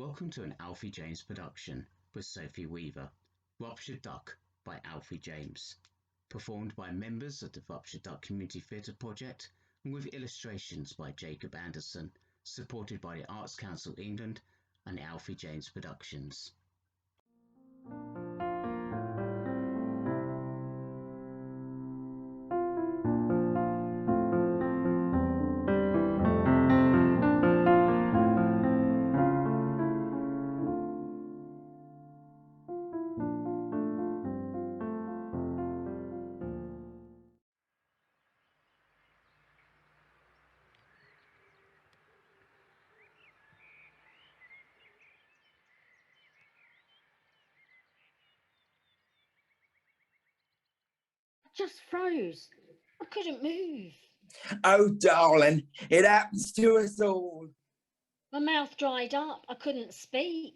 Welcome to an Alfie James production with Sophie Weaver, Ruptured Duck by Alfie James, performed by members of the Ruptured Duck Community Theatre Project and with illustrations by Jacob Anderson, supported by the Arts Council England and Alfie James Productions. Just froze. I couldn't move. Oh, darling, it happens to us all. My mouth dried up. I couldn't speak.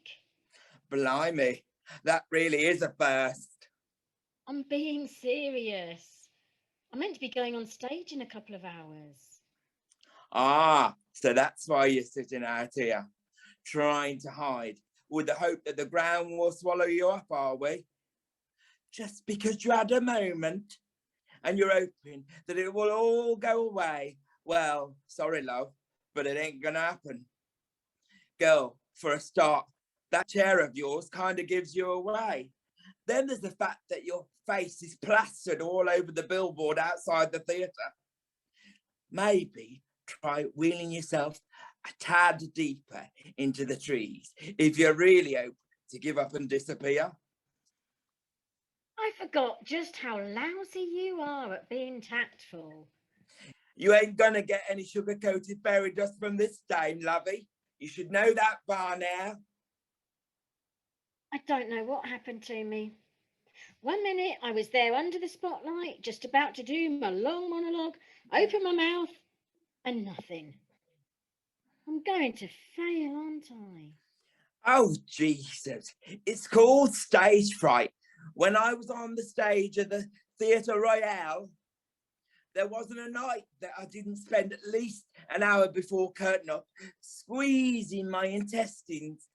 Blimey, that really is a first. I'm being serious. I'm meant to be going on stage in a couple of hours. Ah, so that's why you're sitting out here, trying to hide, with the hope that the ground will swallow you up, are we? Just because you had a moment and you're hoping that it will all go away. Well, sorry, love, but it ain't gonna happen. Girl, for a start, that chair of yours kind of gives you away. Then there's the fact that your face is plastered all over the billboard outside the theatre. Maybe try wheeling yourself a tad deeper into the trees if you're really hoping to give up and disappear. I forgot just how lousy you are at being tactful. You ain't gonna get any sugar-coated berry dust from this dame, lovey. You should know that by now. I don't know what happened to me. One minute I was there under the spotlight, just about to do my long monologue, open my mouth, and nothing. I'm going to fail, aren't I? Oh, Jesus. It's called stage fright. When I was on the stage of the Theatre Royale, there wasn't a night that I didn't spend at least an hour before curtain up squeezing my intestines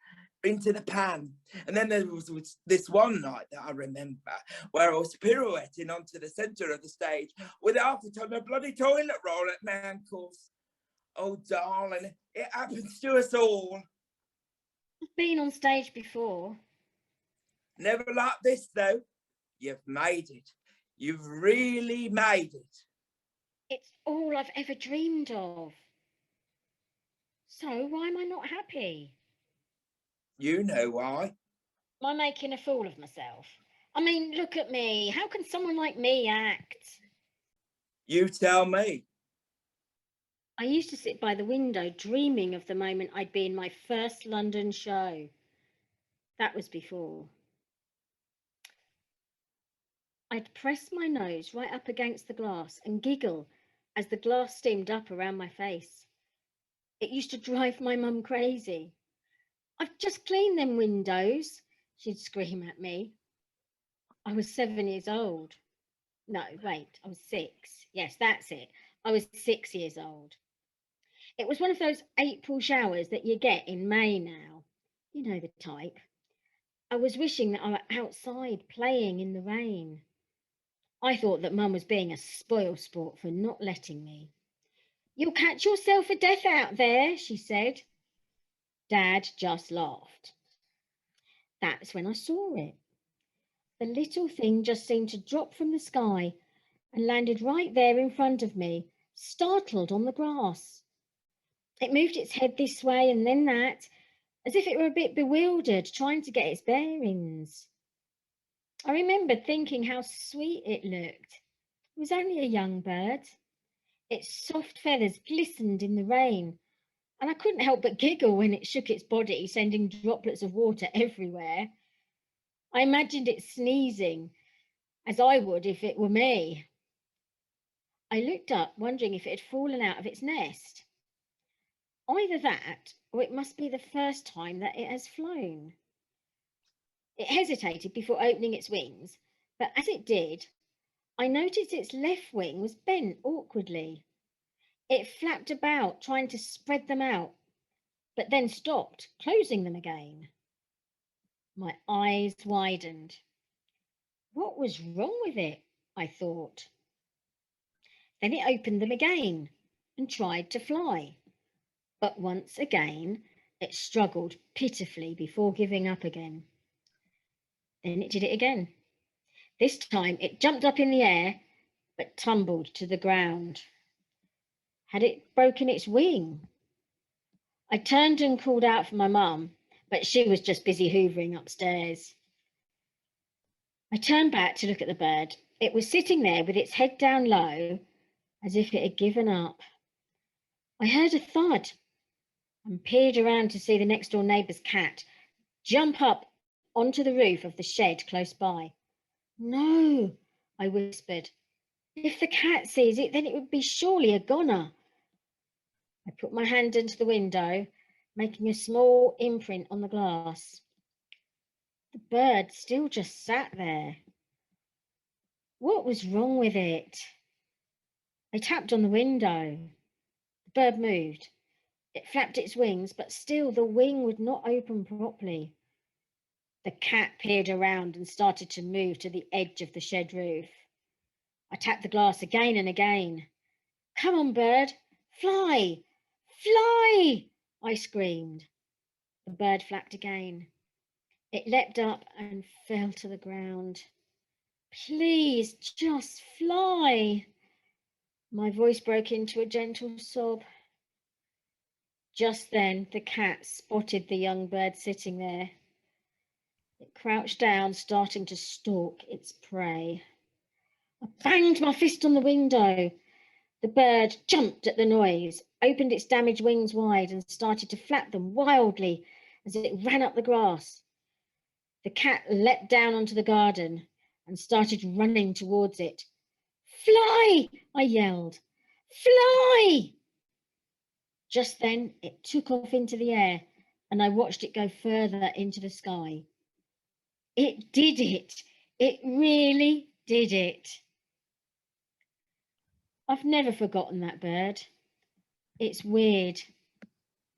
into the pan. And then there was this one night that I remember where I was pirouetting onto the centre of the stage with half a ton of bloody toilet roll at my ankles. Oh, darling, it happens to us all. I've been on stage before. Never like this, though. You've made it. You've really made it. It's all I've ever dreamed of. So why am I not happy? You know why. Am I making a fool of myself? I mean, look at me. How can someone like me act? You tell me. I used to sit by the window dreaming of the moment I'd be in my first London show. That was before. I'd press my nose right up against the glass and giggle as the glass steamed up around my face. It used to drive my mum crazy. I've just cleaned them windows, she'd scream at me. I was 7 years old. No, wait, I was 6. Yes, that's it. I was 6 years old. It was one of those April showers that you get in May now. You know the type. I was wishing that I were outside playing in the rain. I thought that Mum was being a spoil sport for not letting me. You'll catch yourself a death out there, she said. Dad just laughed. That's when I saw it. The little thing just seemed to drop from the sky and landed right there in front of me, startled on the grass. It moved its head this way and then that, as if it were a bit bewildered, trying to get its bearings. I remembered thinking how sweet it looked. It was only a young bird. Its soft feathers glistened in the rain, and I couldn't help but giggle when it shook its body, sending droplets of water everywhere. I imagined it sneezing, as I would if it were me. I looked up, wondering if it had fallen out of its nest. Either that, or it must be the first time that it has flown. It hesitated before opening its wings, but as it did, I noticed its left wing was bent awkwardly. It flapped about, trying to spread them out. but then stopped, closing them again. My eyes widened. What was wrong with it? I thought. Then it opened them again and tried to fly. But once again, it struggled pitifully before giving up again. Then it did it again. This time it jumped up in the air, but tumbled to the ground. Had it broken its wing? I turned and called out for my mum, but she was just busy hoovering upstairs. I turned back to look at the bird. It was sitting there with its head down low, as if it had given up. I heard a thud and peered around to see the next door neighbour's cat jump up onto the roof of the shed close by. No, I whispered. If the cat sees it, then it would be surely a goner. I put my hand into the window, making a small imprint on the glass. The bird still just sat there. What was wrong with it? I tapped on the window. The bird moved. It flapped its wings, but still the wing would not open properly. The cat peered around and started to move to the edge of the shed roof. I tapped the glass again and again. Come on, bird, fly, fly, I screamed. The bird flapped again. It leapt up and fell to the ground. Please, just fly. My voice broke into a gentle sob. Just then, the cat spotted the young bird sitting there. It crouched down, starting to stalk its prey. I banged my fist on the window. The bird jumped at the noise, opened its damaged wings wide and started to flap them wildly as it ran up the grass. The cat leapt down onto the garden and started running towards it. Fly, I yelled. Fly! Just then, it took off into the air and I watched it go further into the sky. It did it. It really did it. I've never forgotten that bird. It's weird.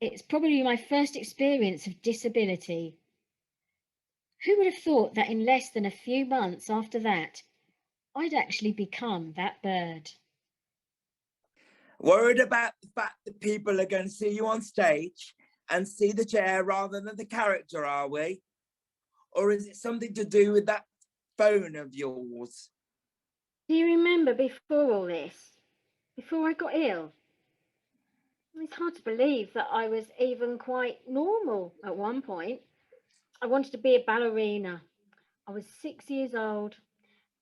It's probably my first experience of disability. Who would have thought that in less than a few months after that, I'd actually become that bird? Worried about the fact that people are going to see you on stage and see the chair rather than the character, are we? Or is it something to do with that phone of yours? Do you remember before all this, before I got ill? It's hard to believe that I was even quite normal at one point. I wanted to be a ballerina. I was 6 years old.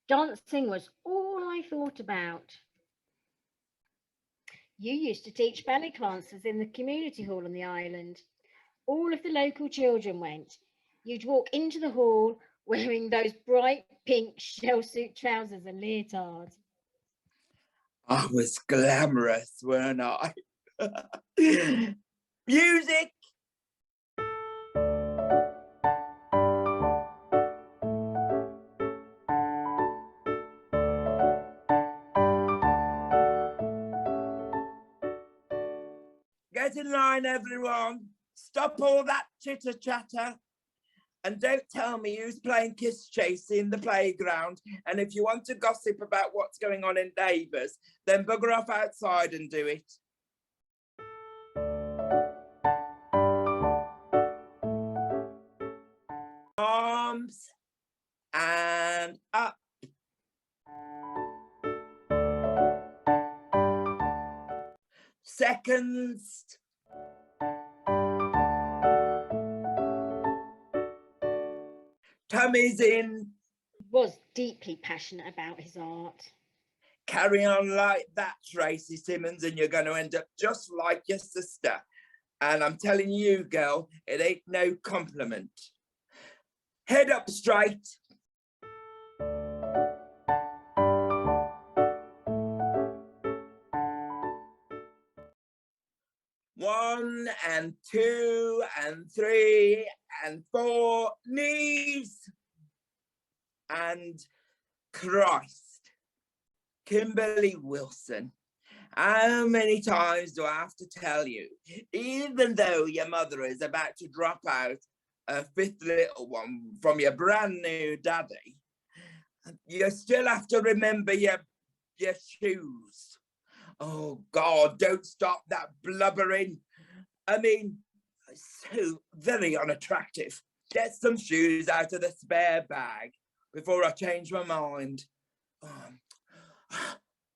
Dancing was all I thought about. You used to teach ballet classes in the community hall on the island. All of the local children went. You'd walk into the hall wearing those bright pink shell suit trousers and leotards. I was glamorous, weren't I? Music! Get in line, everyone. Stop all that chitter chatter. And don't tell me who's playing kiss chase in the playground. And if you want to gossip about what's going on in neighbours, then bugger off outside and do it. Arms and up. Seconds. Tummy's in. He was deeply passionate about his art. Carry on like that, Tracy Simmons, and you're going to end up just like your sister. And I'm telling you, girl, it ain't no compliment. Head up straight. One and two and three and four, knees. And Christ, Kimberly Wilson, How many times do I have to tell you, even though your mother is about to drop out a fifth little one from your brand new daddy, you still have to remember your shoes. Oh God, don't stop that blubbering. I mean, so very unattractive. Get some shoes out of the spare bag before I change my mind.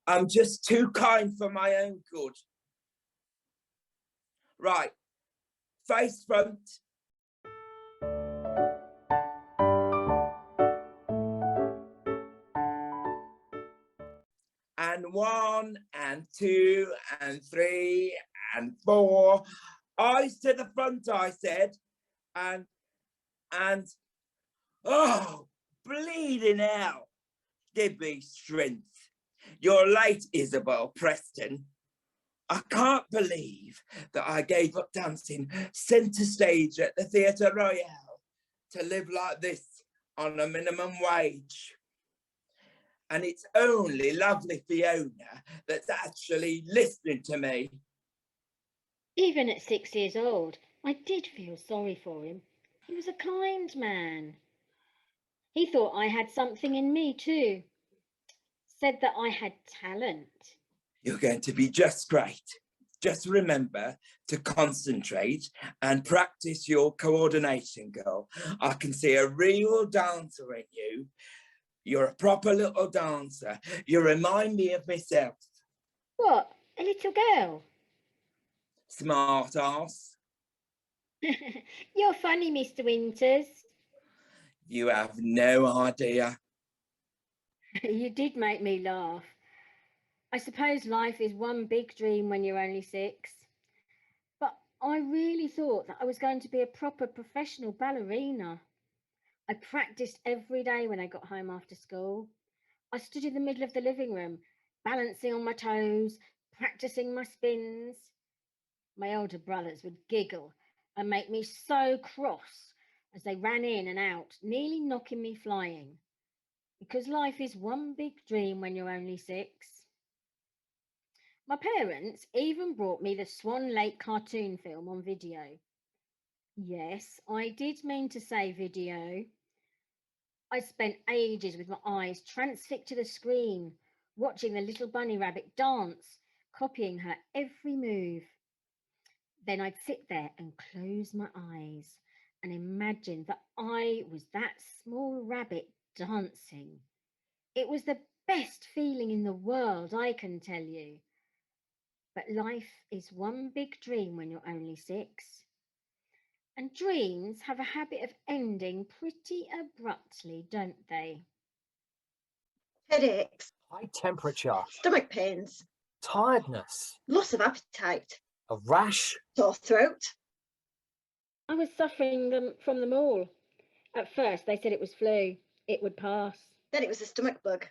I'm just too kind for my own good. Right, face front. And 1 and 2 and 3 and 4. Eyes to the front, I said. And, oh, bleeding hell. Give me strength. You're late, Isabel Preston. I can't believe that I gave up dancing centre stage at the Theatre Royale to live like this on a minimum wage. And it's only lovely Fiona that's actually listening to me. Even at 6 years old, I did feel sorry for him. He was a kind man. He thought I had something in me too. Said that I had talent. You're going to be just great. Just remember to concentrate and practice your coordination, girl. I can see a real dancer in you. You're a proper little dancer. You remind me of myself. What, a little girl? Smart ass. You're funny, Mr. Winters. You have no idea. You did make me laugh. I suppose life is one big dream when you're only 6. But I really thought that I was going to be a proper professional ballerina. I practiced every day when I got home after school. I stood in the middle of the living room, balancing on my toes, practicing my spins. My older brothers would giggle and make me so cross as they ran in and out, nearly knocking me flying. Because life is one big dream when you're only 6. My parents even brought me the Swan Lake cartoon film on video. Yes, I did mean to say video. I spent ages with my eyes transfixed to the screen, watching the little bunny rabbit dance, copying her every move. Then I'd sit there and close my eyes and imagine that I was that small rabbit dancing. It was the best feeling in the world, I can tell you. But life is one big dream when you're only 6. And dreams have a habit of ending pretty abruptly, don't they? Headaches, high temperature, stomach pains, tiredness, loss of appetite, a rash, sore throat. I was suffering from them all. At first, they said it was flu. It would pass. Then it was a stomach bug,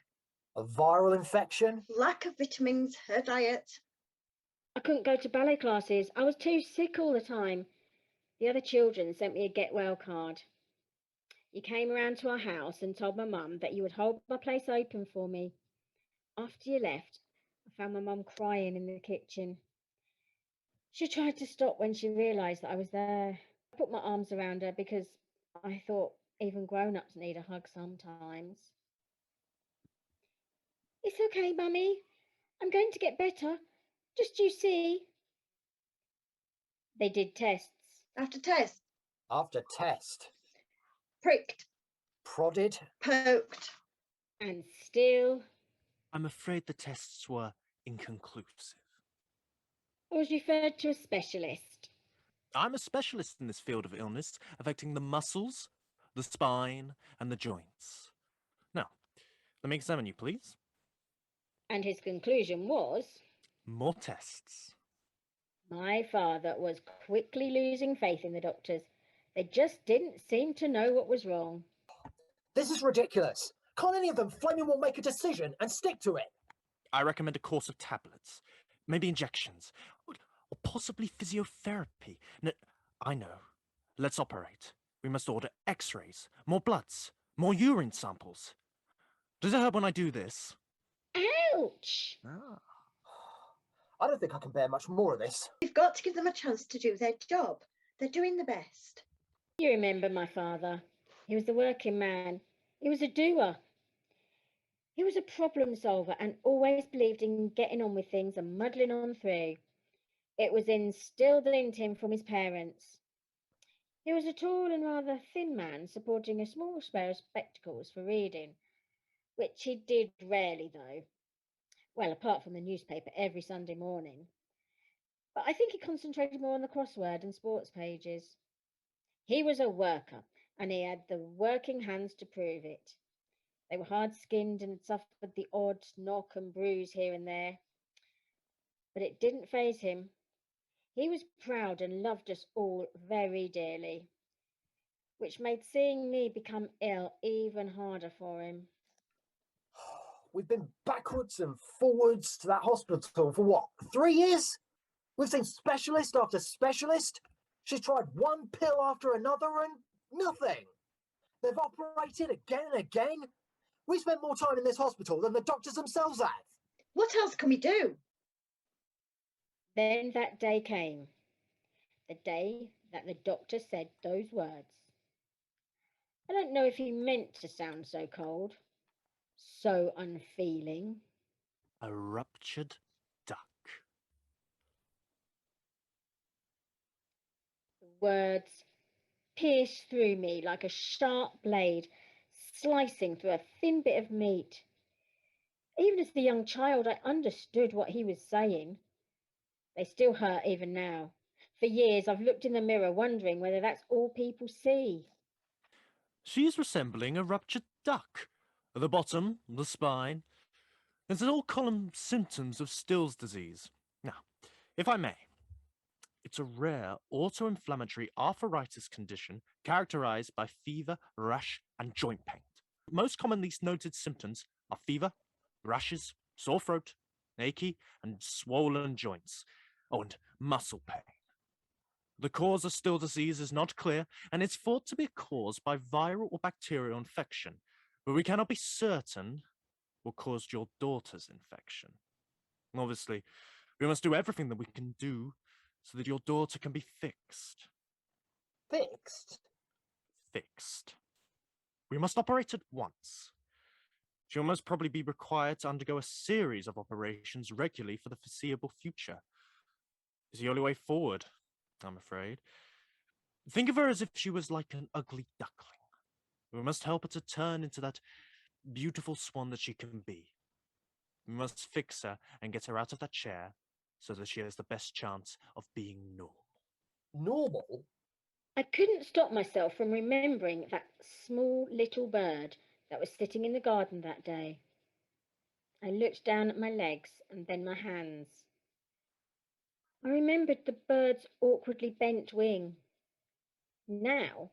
a viral infection, lack of vitamins, her diet. I couldn't go to ballet classes. I was too sick all the time. The other children sent me a get well card. You came around to our house and told my mum that you would hold my place open for me. After you left, I found my mum crying in the kitchen. She tried to stop when she realised that I was there. I put my arms around her because I thought even grown-ups need a hug sometimes. It's okay, Mummy. I'm going to get better. Just you see. They did tests. After test, after test, pricked, prodded, poked. And still, I'm afraid the tests were inconclusive. I was referred to a specialist. I'm a specialist in this field of illness, affecting the muscles, the spine, and the joints. Now, let me examine you, please. And his conclusion was... more tests. My father was quickly losing faith in the doctors. They just didn't seem to know what was wrong. This is ridiculous. Can't any of them flaming well make a decision and stick to it? I recommend a course of tablets, maybe injections, or possibly physiotherapy. No, I know. Let's operate. We must order x-rays, more bloods, more urine samples. Does it hurt when I do this? Ouch! Ah. I don't think I can bear much more of this. You've got to give them a chance to do their job. They're doing the best. You remember my father. He was the working man. He was a doer. He was a problem solver and always believed in getting on with things and muddling on through. It was instilled into him from his parents. He was a tall and rather thin man supporting a small pair of spectacles for reading, which he did rarely though. Well, apart from the newspaper every Sunday morning. But I think he concentrated more on the crossword and sports pages. He was a worker, and he had the working hands to prove it. They were hard-skinned and had suffered the odd knock and bruise here and there. But it didn't faze him. He was proud and loved us all very dearly, which made seeing me become ill even harder for him. We've been backwards and forwards to that hospital for what, 3 years? We've seen specialist after specialist. She's tried one pill after another and nothing. They've operated again and again. We spent more time in this hospital than the doctors themselves have. What else can we do? Then that day came, the day that the doctor said those words. I don't know if he meant to sound so cold, so unfeeling. A ruptured duck. The words pierced through me like a sharp blade, slicing through a thin bit of meat. Even as a young child, I understood what he was saying. They still hurt even now. For years, I've looked in the mirror wondering whether that's all people see. She is resembling a ruptured duck. The bottom, the spine. It's all common symptoms of Still's disease. Now, if I may, it's a rare autoinflammatory arthritis condition characterized by fever, rash, and joint pain. Most commonly noted symptoms are fever, rashes, sore throat, achy and swollen joints, and muscle pain. The cause of Still's disease is not clear, and it's thought to be caused by viral or bacterial infection, but we cannot be certain what caused your daughter's infection. Obviously, we must do everything that we can do so that your daughter can be fixed. Fixed? Fixed. We must operate at once. She will most probably be required to undergo a series of operations regularly for the foreseeable future. It's the only way forward, I'm afraid. Think of her as if she was like an ugly duckling. We must help her to turn into that beautiful swan that she can be. We must fix her and get her out of that chair so that she has the best chance of being normal. Normal? I couldn't stop myself from remembering that small little bird that was sitting in the garden that day. I looked down at my legs and then my hands. I remembered the bird's awkwardly bent wing. Now,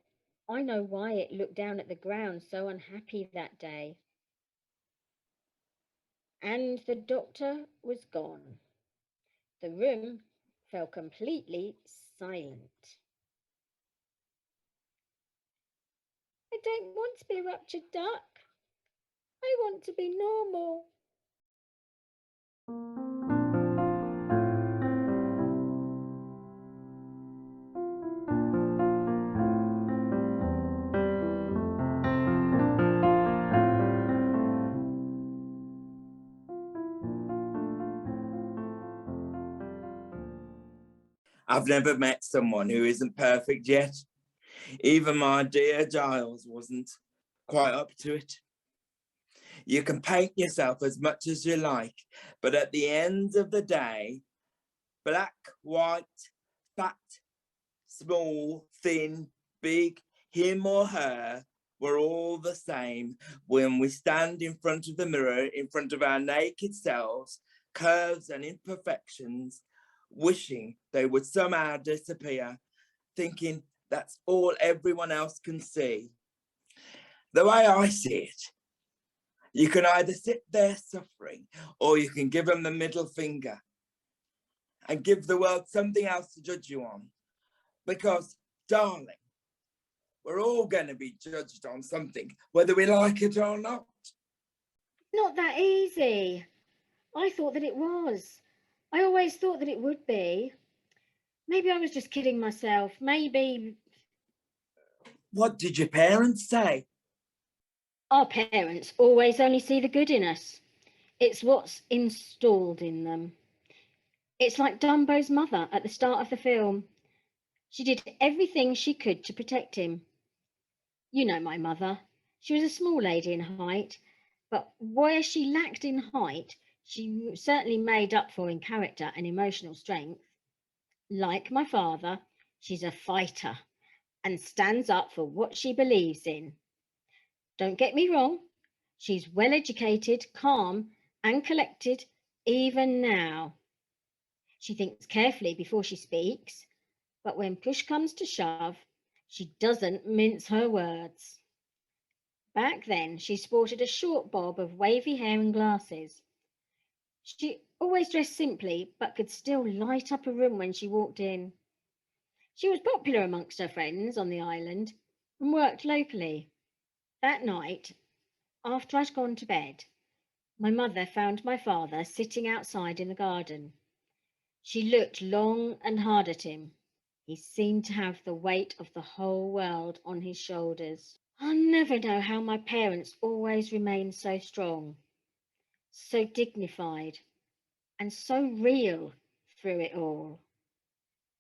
I know why it looked down at the ground so unhappy that day. And the doctor was gone. The room fell completely silent. I don't want to be a ruptured duck. I want to be normal. I've never met someone who isn't perfect yet. Even my dear Giles wasn't quite up to it. You can paint yourself as much as you like, but at the end of the day, black, white, fat, small, thin, big, him or her, we're all the same when we stand in front of the mirror, in front of our naked selves, curves and imperfections, wishing they would somehow disappear, thinking that's all everyone else can see. The way I see it, you can either sit there suffering or you can give them the middle finger and give the world something else to judge you on. Because, darling, we're all going to be judged on something, whether we like it or not. Not that easy. I thought that it was. I always thought that it would be. Maybe I was just kidding myself. Maybe What did your parents say? our parents always only see the good in us. It's what's installed in them. It's like Dumbo's mother at the start of the film. She did everything she could to protect him. You know my mother. She was a small lady in height, but where she lacked in height, she certainly made up for in character and emotional strength. Like my father, she's a fighter and stands up for what she believes in. Don't get me wrong, she's well educated, calm, and collected even now. She thinks carefully before she speaks, but when push comes to shove, she doesn't mince her words. Back then, she sported a short bob of wavy hair and glasses. She always dressed simply, but could still light up a room when she walked in. She was popular amongst her friends on the island and worked locally. That night, after I'd gone to bed, my mother found my father sitting outside in the garden. She looked long and hard at him. He seemed to have the weight of the whole world on his shoulders. I'll never know how my parents always remained so strong, so dignified, and so real through it all.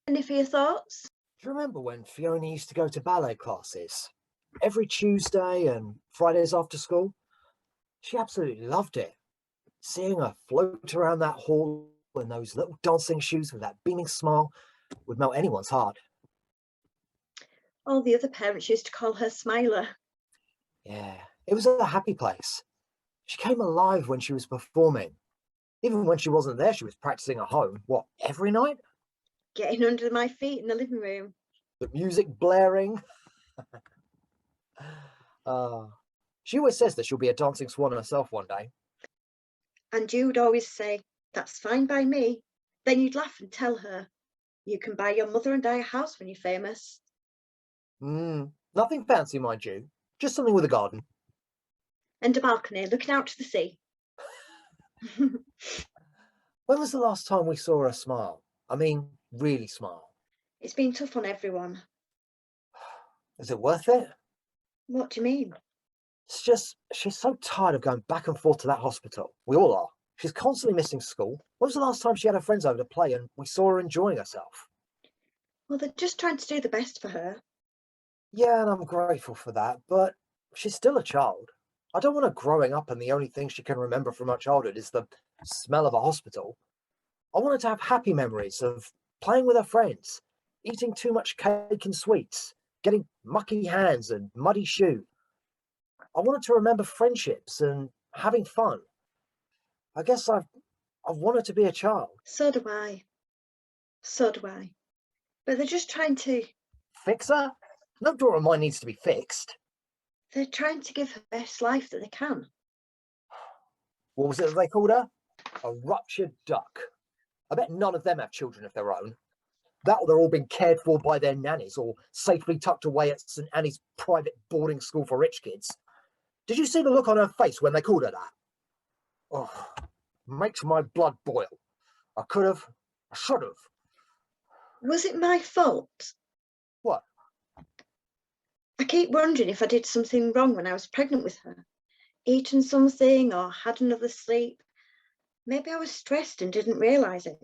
Any for your thoughts? Do you remember when Fiona used to go to ballet classes? Every Tuesday and Fridays after school? She absolutely loved it. Seeing her float around that hall in those little dancing shoes with that beaming smile would melt anyone's heart. All the other parents used to call her Smiler. Yeah, it was a happy place. She came alive when she was performing. Even when she wasn't there, she was practicing at home. What, every night? Getting under my feet in the living room. The music blaring. She always says that she'll be a dancing swan herself one day. And you'd always say, "That's fine by me." Then you'd laugh and tell her, "You can buy your mother and I a house when you're famous." Nothing fancy, mind you. Just something with a garden. And a balcony looking out to the sea. When was the last time we saw her smile? I mean, really smile. It's been tough on everyone. Is it worth it? What do you mean? It's just, she's so tired of going back and forth to that hospital. We all are. She's constantly missing school. When was the last time she had her friends over to play and we saw her enjoying herself? Well, they're just trying to do the best for her. Yeah, and I'm grateful for that, but she's still a child. I don't want her growing up and the only thing she can remember from her childhood is the smell of a hospital. I want her to have happy memories of playing with her friends, eating too much cake and sweets, getting mucky hands and muddy shoe. I want her to remember friendships and having fun. I guess I want her to be a child. So do I. So do I. But they're just trying to... Fix her? No daughter of mine needs to be fixed. They're trying to give her the best life that they can. What was it that they called her? A ruptured duck. I bet none of them have children of their own. That or they're all being cared for by their nannies or safely tucked away at St Annie's private boarding school for rich kids. Did you see the look on her face when they called her that? Oh, makes my blood boil. I could have, I should have. Was it my fault? What? I keep wondering if I did something wrong when I was pregnant with her. Eaten something or had another sleep. Maybe I was stressed and didn't realise it.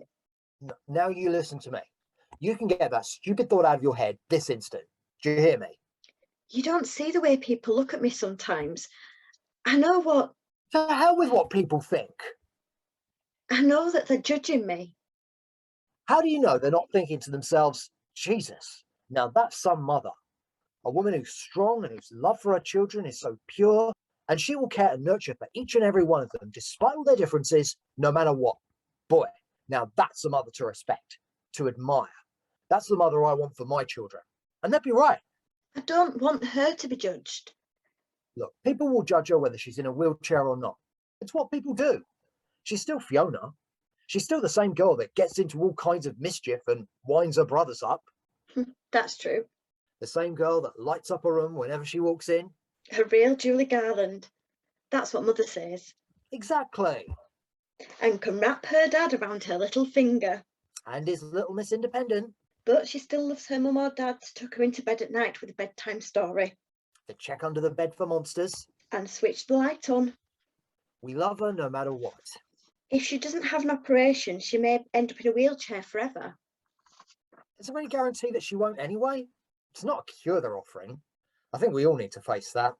Now you listen to me. You can get that stupid thought out of your head this instant. Do you hear me? You don't see the way people look at me sometimes. I know what... To hell with what people think. I know that they're judging me. How do you know they're not thinking to themselves, Jesus, now that's some mother. A woman who's strong and whose love for her children is so pure, and she will care and nurture for each and every one of them, despite all their differences, no matter what. Boy, now that's a mother to respect, to admire. That's the mother I want for my children. And they'd be right. I don't want her to be judged. Look, people will judge her whether she's in a wheelchair or not. It's what people do. She's still Fiona. She's still the same girl that gets into all kinds of mischief and winds her brothers up. That's true. The same girl that lights up a room whenever she walks in. A real Julie Garland. That's what Mother says. Exactly. and can wrap her dad around her little finger. And is little Miss Independent. But she still loves her mum or dad to tuck her into bed at night with a bedtime story. To check under the bed for monsters. And switch the light on. We love her no matter what. If she doesn't have an operation, she may end up in a wheelchair forever. Is there any guarantee that she won't anyway? It's not a cure they're offering. I think we all need to face that.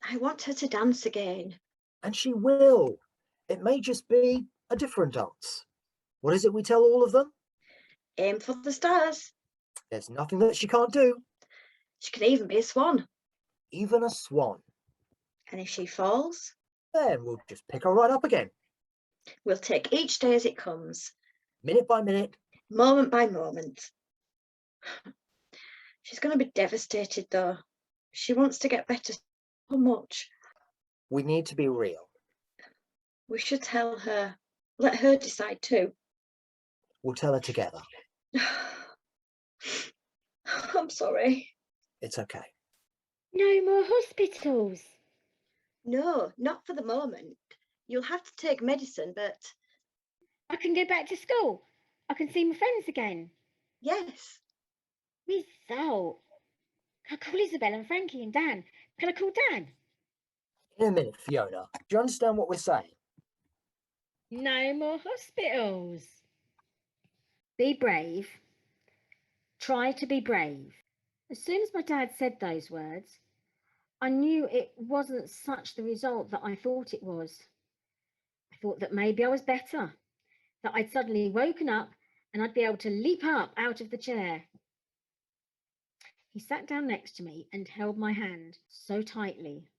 I want her to dance again. And she will. It may just be a different dance. What is it we tell all of them? Aim for the stars. There's nothing that she can't do. She can even be a swan. Even a swan. And if she falls, then we'll just pick her right up again. We'll take each day as it comes. Minute by minute. Moment by moment. She's going to be devastated though. She wants to get better so much. We need to be real. We should tell her. Let her decide too. We'll tell her together. I'm sorry. It's okay. No more hospitals. No, not for the moment. You'll have to take medicine, but... I can go back to school. I can see my friends again. Yes. Result. Can I call Isabelle and Frankie and Dan? Can I call Dan? In a minute, Fiona. Do you understand what we're saying? No more hospitals. Be brave. Try to be brave. As soon as my dad said those words, I knew it wasn't such the result that I thought it was. I thought that maybe I was better, that I'd suddenly woken up and I'd be able to leap up out of the chair. He sat down next to me and held my hand so tightly.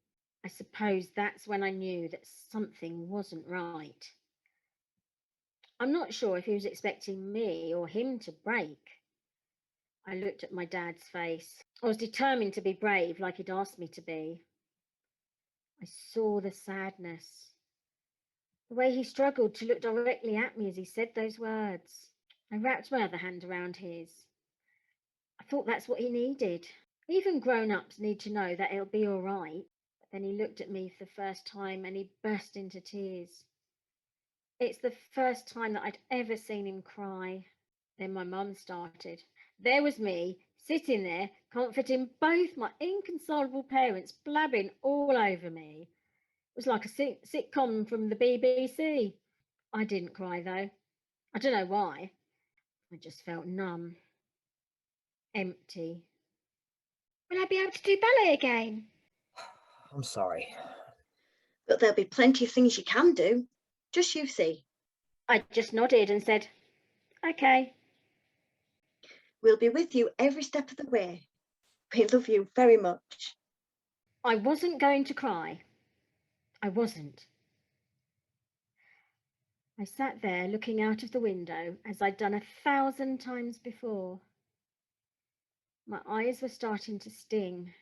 I suppose that's when I knew that something wasn't right. I'm not sure if he was expecting me or him to break. I looked at my dad's face. I was determined to be brave like he'd asked me to be. I saw the sadness, the way he struggled to look directly at me as he said those words. I wrapped my other hand around his. I thought that's what he needed. Even grown-ups need to know that it'll be all right. But then he looked at me for the first time and he burst into tears. It's the first time that I'd ever seen him cry. Then my mum started. There was me, sitting there, comforting both my inconsolable parents, blabbing all over me. It was like a sitcom from the BBC. I didn't cry, though. I don't know why. I just felt numb. Empty. Will I be able to do ballet again? I'm sorry. But there'll be plenty of things you can do. Just you see. I just nodded and said, okay. We'll be with you every step of the way. We love you very much. I wasn't going to cry. I wasn't. I sat there looking out of the window as I'd done 1,000 times before. My eyes were starting to sting.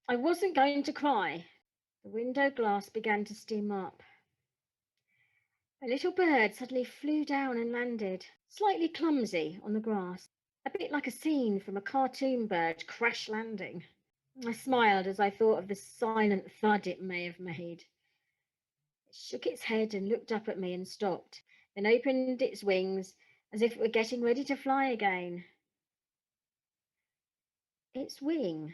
I wasn't going to cry. The window glass began to steam up. A little bird suddenly flew down and landed, slightly clumsy, on the grass, a bit like a scene from a cartoon bird crash landing. I smiled as I thought of the silent thud it may have made. It shook its head and looked up at me and stopped, then opened its wings as if it were getting ready to fly again. Its wing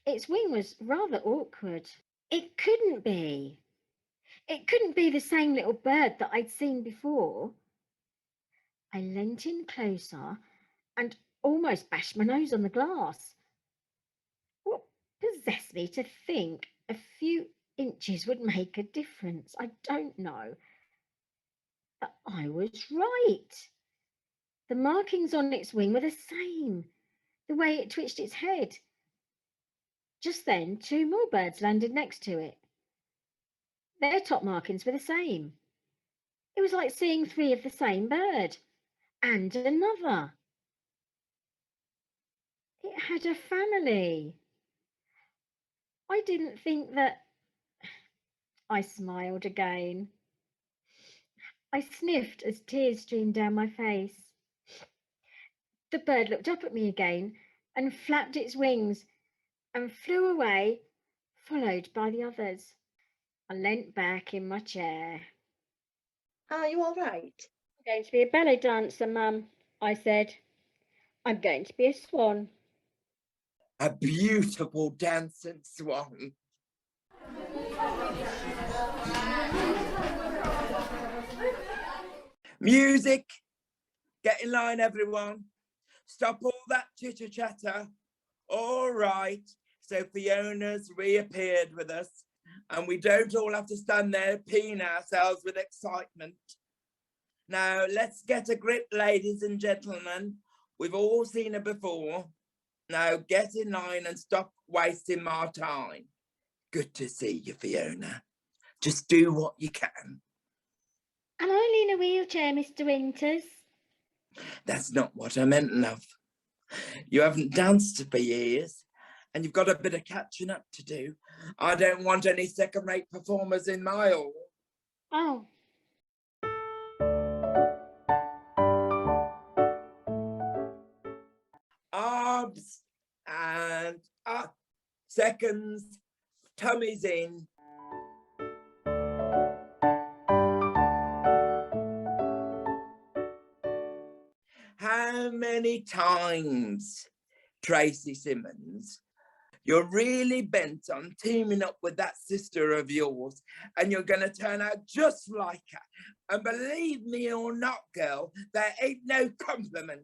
was rather awkward. It couldn't be. It couldn't be the same little bird that I'd seen before. I leant in closer and almost bashed my nose on the glass. What possessed me to think a few inches would make a difference? I don't know. But I was right. The markings on its wing were the same, the way it twitched its head. Just then, 2 more birds landed next to it. Their top markings were the same. It was like seeing 3 of the same bird, and another. It had a family. I didn't think that... I smiled again. I sniffed as tears streamed down my face. The bird looked up at me again and flapped its wings and flew away, followed by the others. I leant back in my chair. Are you all right? I'm going to be a ballet dancer, Mum, I said. I'm going to be a swan. A beautiful dancing swan. Music, get in line, everyone. Stop all that chitter chatter. All right, so Fiona's reappeared with us, and we don't all have to stand there peeing ourselves with excitement. Now, let's get a grip, ladies and gentlemen. We've all seen her before. Now, get in line and stop wasting my time. Good to see you, Fiona. Just do what you can. I'm only in a wheelchair, Mr. Winters. That's not what I meant, love. You haven't danced for years, and you've got a bit of catching up to do. I don't want any second-rate performers in my hall. Oh. Arms and up. Seconds. Tummies in. How many times, Tracy Simmons, you're really bent on teaming up with that sister of yours, and you're going to turn out just like her? And believe me or not, girl, there ain't no compliment.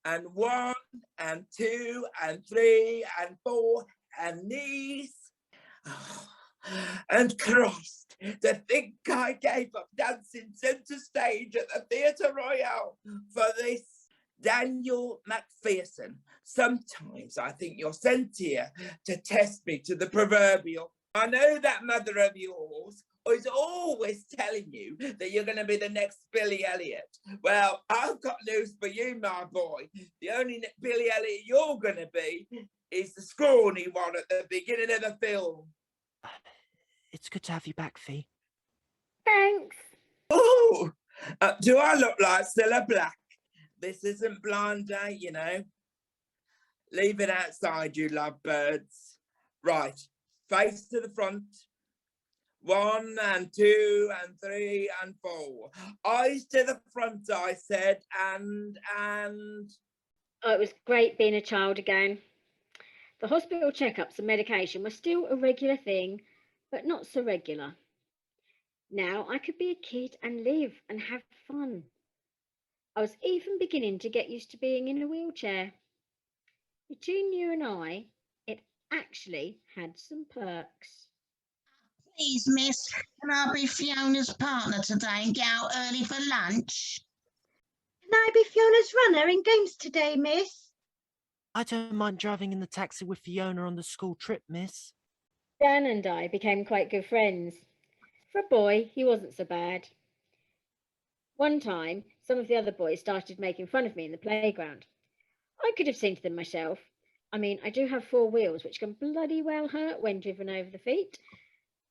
And 1 and 2 and 3 and 4 and knees. Oh, and Christ, to think I gave up dancing centre stage at the Theatre Royal for this. Daniel Macpherson, sometimes I think you're sent here to test me to the proverbial. I know that mother of yours is always telling you that you're going to be the next Billy Elliot. Well, I've got news for you, my boy. The only Billy Elliot you're going to be is the scrawny one at the beginning of the film. It's good to have you back, Fee. Thanks. Oh, do I look like Cilla Black? This isn't blind date, you know. Leave it outside, you lovebirds. Right, face to the front. 1 and 2 and 3 and 4. Eyes to the front, I said, and... Oh, it was great being a child again. The hospital checkups and medication were still a regular thing, but not so regular. Now I could be a kid and live and have fun. I was even beginning to get used to being in a wheelchair. Between you and I, it actually had some perks. Please, miss, can I be Fiona's partner today and get out early for lunch? Can I be Fiona's runner in games today, miss? I don't mind driving in the taxi with Fiona on the school trip, miss. Dan and I became quite good friends. For a boy, he wasn't so bad. One time, some of the other boys started making fun of me in the playground. I could have seen to them myself. I mean, I do have 4 wheels, which can bloody well hurt when driven over the feet.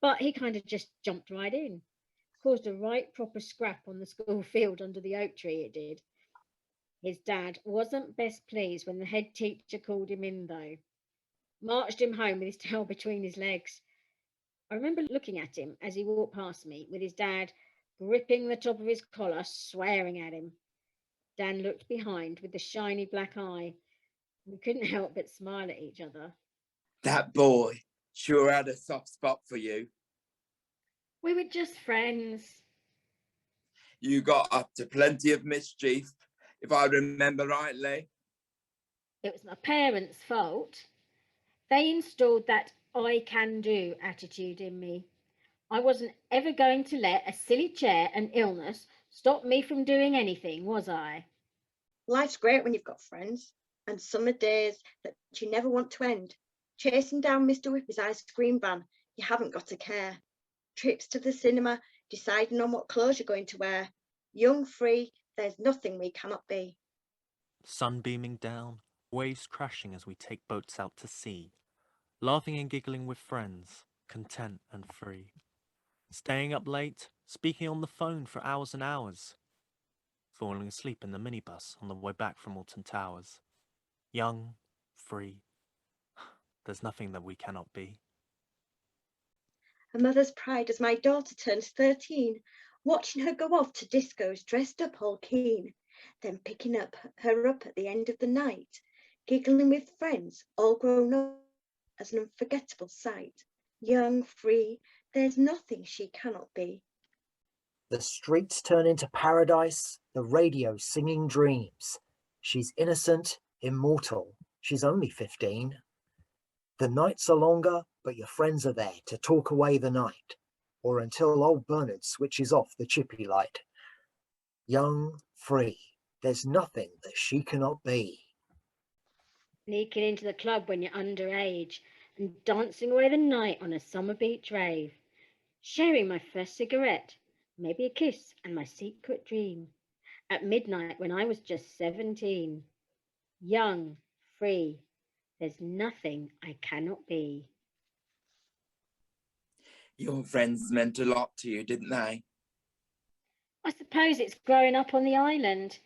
But he kind of just jumped right in. Caused a right proper scrap on the school field under the oak tree, it did. His dad wasn't best pleased when the head teacher called him in, though. Marched him home with his tail between his legs. I remember looking at him as he walked past me with his dad gripping the top of his collar, swearing at him. Dan looked behind with the shiny black eye. We couldn't help but smile at each other. That boy sure had a soft spot for you. We were just friends. You got up to plenty of mischief, if I remember rightly. It was my parents' fault. They installed that I can do attitude in me. I wasn't ever going to let a silly chair and illness stop me from doing anything, was I? Life's great when you've got friends, and summer days that you never want to end. Chasing down Mr. Whippy's ice cream van, you haven't got a care. Trips to the cinema, deciding on what clothes you're going to wear. Young, free, there's nothing we cannot be. Sun beaming down, waves crashing as we take boats out to sea. Laughing and giggling with friends, content and free. Staying up late, speaking on the phone for hours and hours. Falling asleep in the minibus on the way back from Alton Towers. Young, free. There's nothing that we cannot be. A mother's pride as my daughter turns 13, watching her go off to discos dressed up all keen, then picking her up at the end of the night, giggling with friends all grown up as an unforgettable sight. Young, free, there's nothing she cannot be. The streets turn into paradise, the radio singing dreams. She's innocent, immortal, she's only 15. The nights are longer, but your friends are there to talk away the night, or until old Bernard switches off the chippy light. Young, free, there's nothing that she cannot be. Sneaking into the club when you're underage and dancing away the night on a summer beach rave. Sharing my first cigarette, maybe a kiss and my secret dream. At midnight when I was just 17. Young, free, there's nothing I cannot be. Your friends meant a lot to you, didn't they? I suppose it's growing up on the island.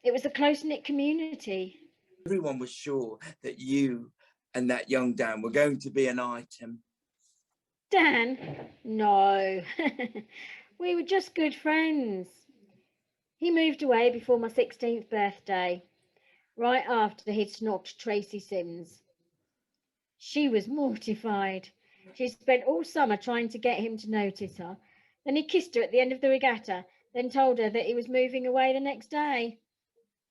It was a close-knit community. Everyone was sure that you and that young Dan were going to be an item. Dan? No. We were just good friends. He moved away before my 16th birthday, right after he'd snogged Tracy Sims. She was mortified. She spent all summer trying to get him to notice her. Then he kissed her at the end of the regatta, then told her that he was moving away the next day.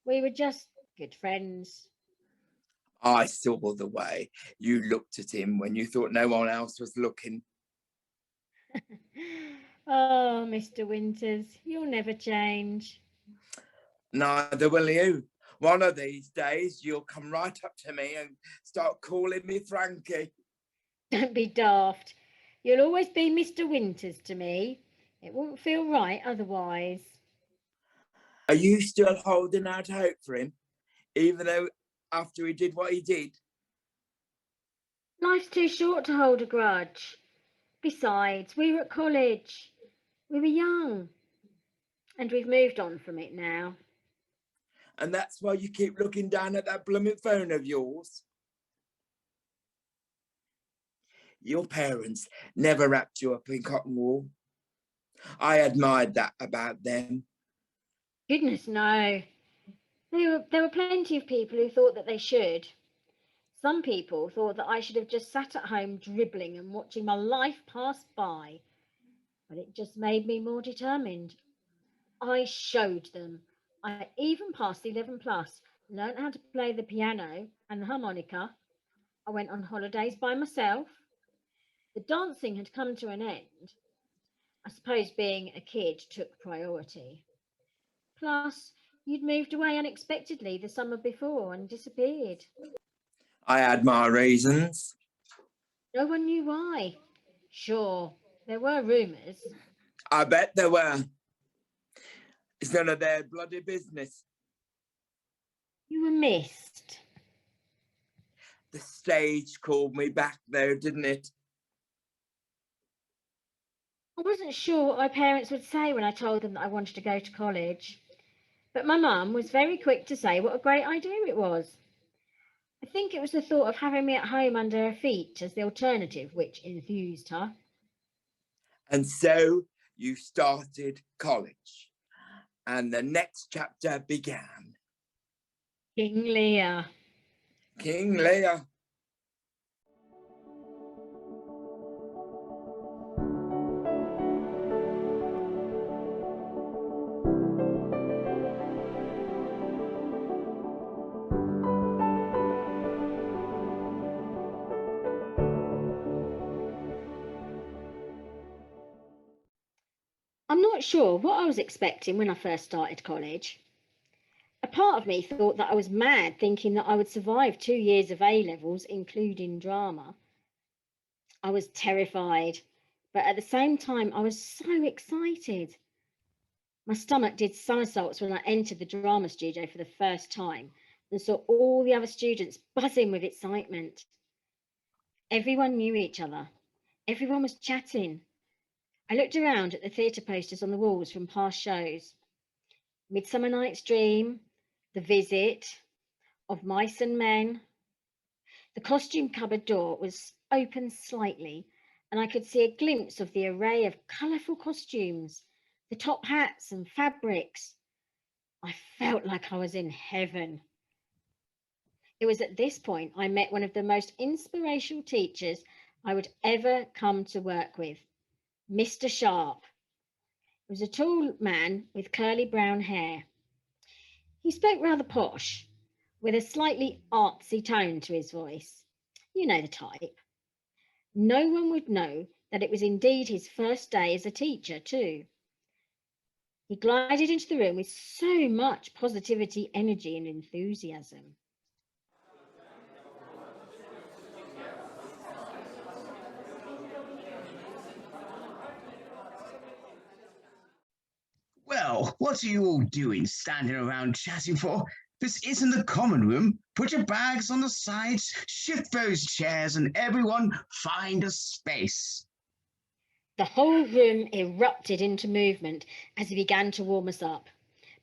We were just good friends. I saw the way you looked at him when you thought no one else was looking. Oh, Mr. Winters, you'll never change. Neither will you. One of these days, you'll come right up to me and start calling me Frankie. Don't be daft. You'll always be Mr. Winters to me. It won't feel right otherwise. Are you still holding out hope for him, even though after he did what he did? Life's too short to hold a grudge. Besides, we were at college. We were young. And we've moved on from it now. And that's why you keep looking down at that blooming phone of yours? Your parents never wrapped you up in cotton wool. I admired that about them. Goodness, no. There were plenty of people who thought that they should. Some people thought that I should have just sat at home dribbling and watching my life pass by. But it just made me more determined. I showed them. I even passed the 11 plus, learnt how to play the piano and the harmonica. I went on holidays by myself. The dancing had come to an end. I suppose being a kid took priority. Plus, you'd moved away unexpectedly the summer before and disappeared. I had my reasons. No one knew why. Sure, there were rumours. I bet there were. It's none of their bloody business. You were missed. The stage called me back though, didn't it? I wasn't sure what my parents would say when I told them that I wanted to go to college. But my mum was very quick to say what a great idea it was. I think it was the thought of having me at home under her feet as the alternative which enthused her. And so you started college. And the next chapter began. King Lear. King Lear. I'm not sure what I was expecting when I first started college. A part of me thought that I was mad thinking that I would survive 2 years of A-levels, including drama. I was terrified, but at the same time, I was so excited. My stomach did somersaults when I entered the drama studio for the first time and saw all the other students buzzing with excitement. Everyone knew each other. Everyone was chatting. I looked around at the theatre posters on the walls from past shows. Midsummer Night's Dream, The Visit, Of Mice and Men. The costume cupboard door was open slightly, and I could see a glimpse of the array of colourful costumes, the top hats and fabrics. I felt like I was in heaven. It was at this point I met one of the most inspirational teachers I would ever come to work with, Mr. Sharp. He was a tall man with curly brown hair. He spoke rather posh, with a slightly artsy tone to his voice. You know the type. No one would know that it was indeed his first day as a teacher, too. He glided into the room with so much positivity, energy, and enthusiasm. Well, what are you all doing standing around chatting for? This isn't the common room. Put your bags on the sides, shift those chairs, and everyone find a space. The whole room erupted into movement as he began to warm us up,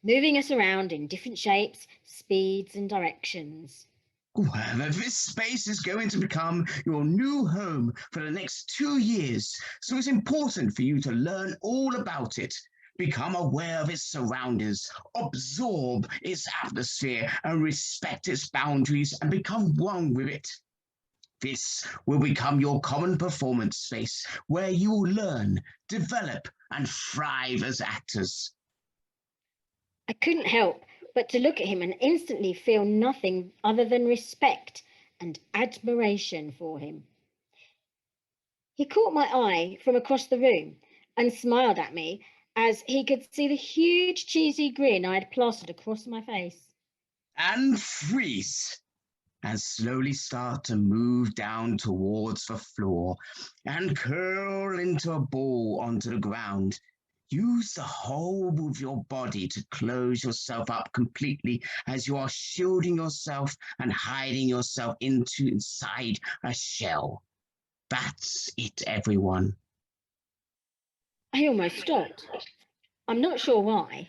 moving us around in different shapes, speeds, and directions. Well, this space is going to become your new home for the next 2 years, so it's important for you to learn all about it. Become aware of its surroundings, absorb its atmosphere, and respect its boundaries, and become one with it. This will become your common performance space where you will learn, develop, and thrive as actors. I couldn't help but to look at him and instantly feel nothing other than respect and admiration for him. He caught my eye from across the room and smiled at me as he could see the huge cheesy grin I had plastered across my face. And freeze. And slowly start to move down towards the floor and curl into a ball onto the ground. Use the whole of your body to close yourself up completely as you are shielding yourself and hiding yourself inside a shell. That's it, everyone. I almost stopped. I'm not sure why.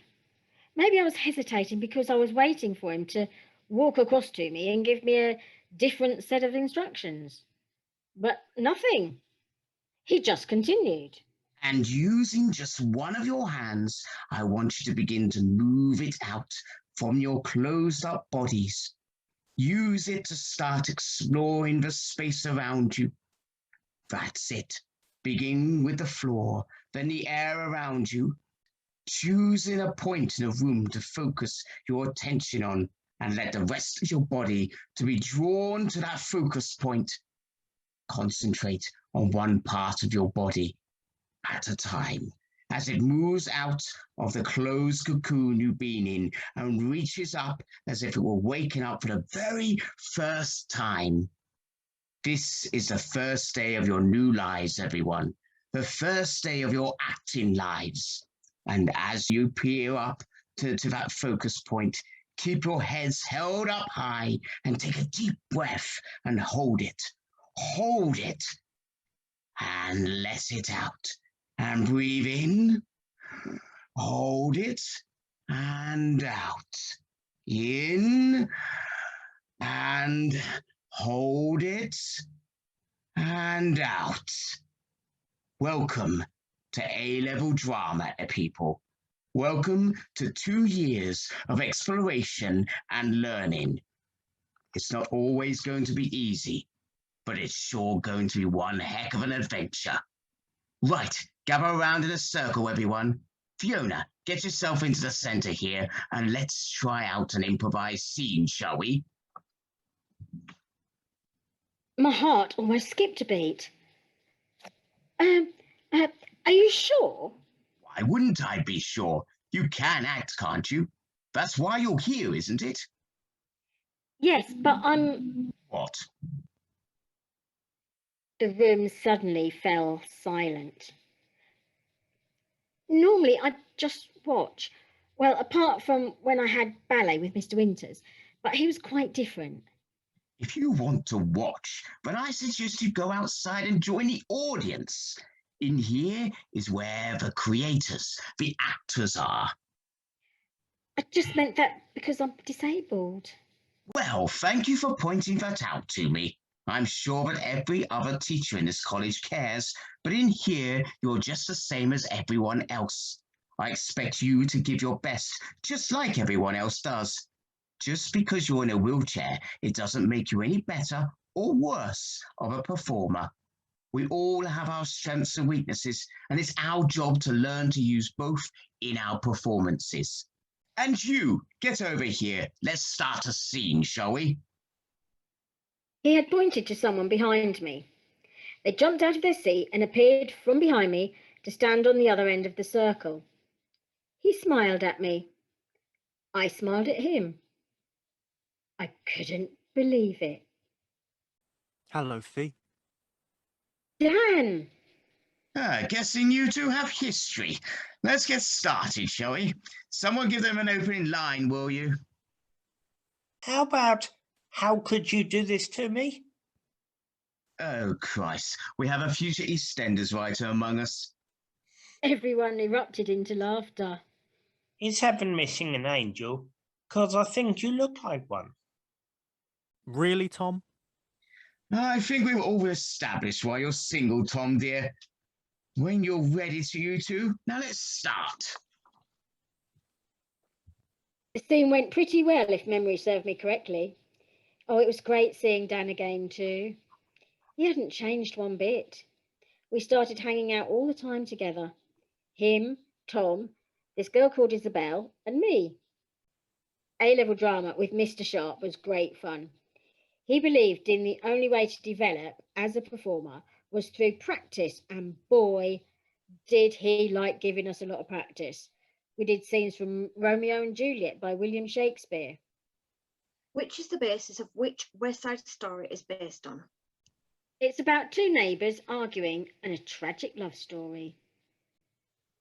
Maybe I was hesitating because I was waiting for him to walk across to me and give me a different set of instructions. But nothing. He just continued. And using just one of your hands, I want you to begin to move it out from your closed up bodies. Use it to start exploring the space around you. That's it. Begin with the floor, then the air around you. Choosing a point in a room to focus your attention on and let the rest of your body to be drawn to that focus point. Concentrate on one part of your body at a time as it moves out of the closed cocoon you've been in and reaches up as if it were waking up for the very first time. This is the first day of your new lives, everyone. The first day of your acting lives. And as you peer up to that focus point, keep your heads held up high and take a deep breath and hold it. Hold it. And let it out. And breathe in. Hold it. And out. In. And hold it. And out. Welcome to A-level drama, people. Welcome to 2 years of exploration and learning. It's not always going to be easy, but it's sure going to be one heck of an adventure. Right, gather around in a circle, everyone. Fiona, get yourself into the center here and let's try out an improvised scene, shall we? My heart almost skipped a beat. Are you sure? Why wouldn't I be sure? You can act, can't you? That's why you're here, isn't it? Yes, but I'm... What? The room suddenly fell silent. Normally, I'd just watch. Well, apart from when I had ballet with Mr. Winters, but he was quite different. If you want to watch, then I suggest you go outside and join the audience. In here is where the creators, the actors are. I just meant that because I'm disabled. Well, thank you for pointing that out to me. I'm sure that every other teacher in this college cares, but in here, you're just the same as everyone else. I expect you to give your best, just like everyone else does. Just because you're in a wheelchair, it doesn't make you any better or worse of a performer. We all have our strengths and weaknesses, and it's our job to learn to use both in our performances. And you, get over here. Let's start a scene, shall we? He had pointed to someone behind me. They jumped out of their seat and appeared from behind me to stand on the other end of the circle. He smiled at me. I smiled at him. I couldn't believe it. Hello, Fee. Dan! Guessing you two have history. Let's get started, shall we? Someone give them an opening line, will you? How about, how could you do this to me? Oh, Christ. We have a future EastEnders writer among us. Everyone erupted into laughter. Is heaven missing an angel? 'Cause I think you look like one. Really, Tom? I think we've all established why you're single, Tom, dear. When you're ready to, you two, now let's start. The scene went pretty well, if memory served me correctly. Oh, it was great seeing Dan again too. He hadn't changed one bit. We started hanging out all the time together. Him, Tom, this girl called Isabelle, and me. A-level drama with Mr. Sharp was great fun. He believed in the only way to develop as a performer was through practice, and boy, did he like giving us a lot of practice. We did scenes from Romeo and Juliet by William Shakespeare. Which is the basis of which West Side Story is based on? It's about two neighbours arguing and a tragic love story.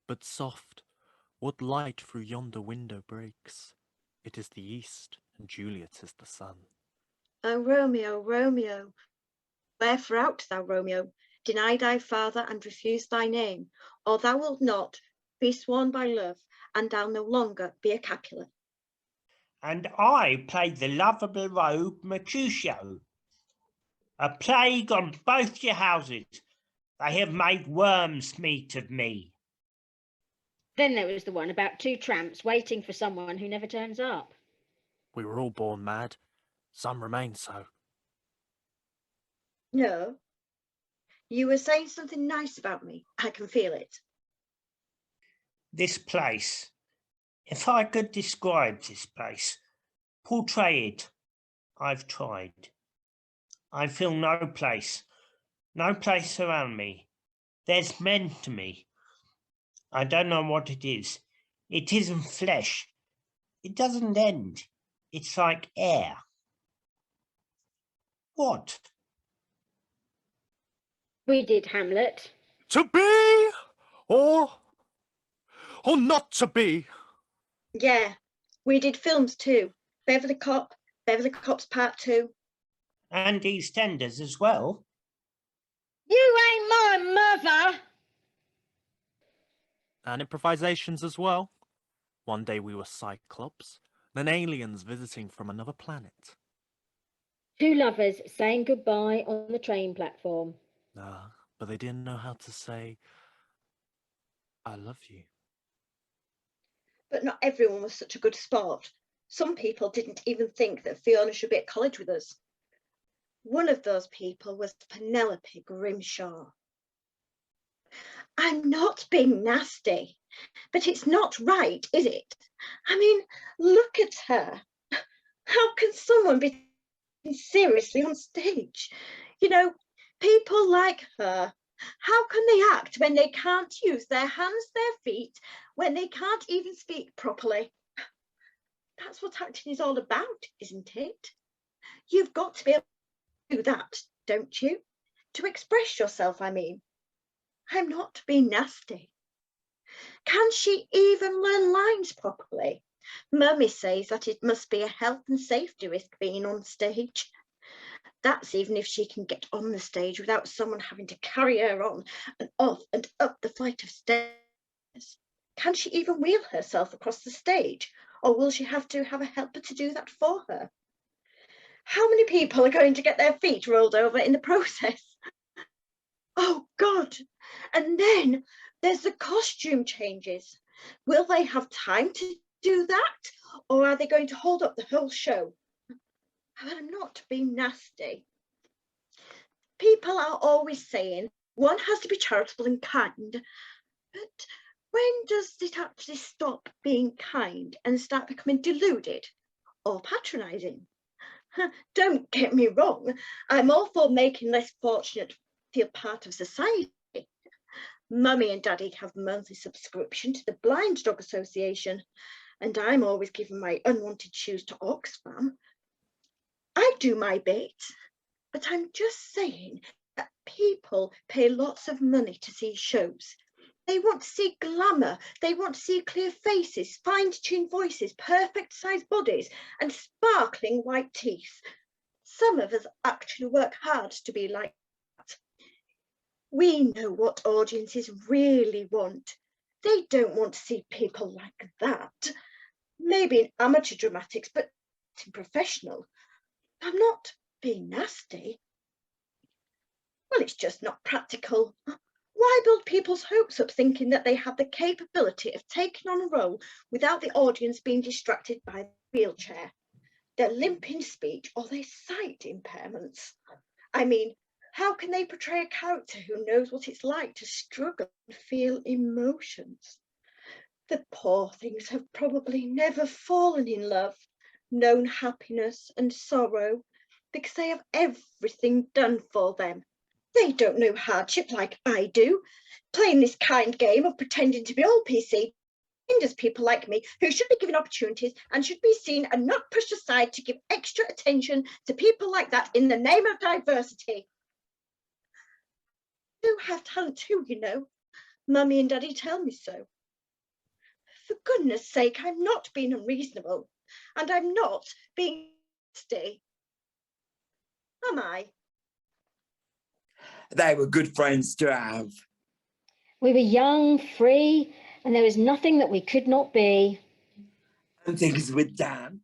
But soft, what light through yonder window breaks? It is the east, and Juliet is the sun. Oh, Romeo, Romeo, wherefore art thou, Romeo? Deny thy father and refuse thy name, or thou wilt not be sworn by love, and thou no longer be a Capulet. And I played the lovable rogue Mercutio. A plague on both your houses. They have made worms meat of me. Then there was the one about two tramps waiting for someone who never turns up. We were all born mad. Some remain so. No, you were saying something nice about me. I can feel it. This place, if I could describe this place, portray it, I've tried. I feel no place around me. There's men to me. I don't know what it is. It isn't flesh. It doesn't end. It's like air. What? We did Hamlet. To be or not to be. Yeah, we did films too. Beverly Cops Part 2. And EastEnders as well. You ain't my mother! And improvisations as well. One day we were Cyclops, then aliens visiting from another planet. Two lovers saying goodbye on the train platform. But they didn't know how to say, I love you. But not everyone was such a good sport. Some people didn't even think that Fiona should be at college with us. One of those people was Penelope Grimshaw. I'm not being nasty, but it's not right, is it? I mean, look at her. How can someone be seriously on stage? You know, people like her, how can they act when they can't use their hands, their feet, when they can't even speak properly? That's what acting is all about, isn't it? You've got to be able to do that, don't you? To express yourself, I mean. I'm not being nasty. Can she even learn lines properly? Mummy says that it must be a health and safety risk being on stage. That's even if she can get on the stage without someone having to carry her on and off and up the flight of stairs. Can she even wheel herself across the stage, or will she have to have a helper to do that for her? How many people are going to get their feet rolled over in the process? Oh God. And then there's the costume changes. Will they have time to do that? Or are they going to hold up the whole show? I'm not being nasty. People are always saying one has to be charitable and kind, but when does it actually stop being kind and start becoming deluded or patronising? Don't get me wrong, I'm all for making less fortunate feel part of society. Mummy and Daddy have monthly subscription to the Blind Dog Association, and I'm always giving my unwanted shoes to Oxfam. I do my bit, but I'm just saying that people pay lots of money to see shows. They want to see glamour, they want to see clear faces, fine-tuned voices, perfect sized bodies, and sparkling white teeth. Some of us actually work hard to be like that. We know what audiences really want. They don't want to see people like that. Maybe in amateur dramatics, but in professional. I'm not being nasty. Well, it's just not practical. Why build people's hopes up thinking that they have the capability of taking on a role without the audience being distracted by the wheelchair, their limping speech, or their sight impairments? I mean, how can they portray a character who knows what it's like to struggle and feel emotions? The poor things have probably never fallen in love, known happiness and sorrow, because they have everything done for them. They don't know hardship like I do. Playing this kind game of pretending to be all PC hinders people like me who should be given opportunities and should be seen and not pushed aside to give extra attention to people like that in the name of diversity. I do have talent too, you know. Mummy and Daddy tell me so. For goodness sake, I'm not being unreasonable, and I'm not being nasty. Am I? They were good friends to have. We were young, free, and there was nothing that we could not be. And things with Dan.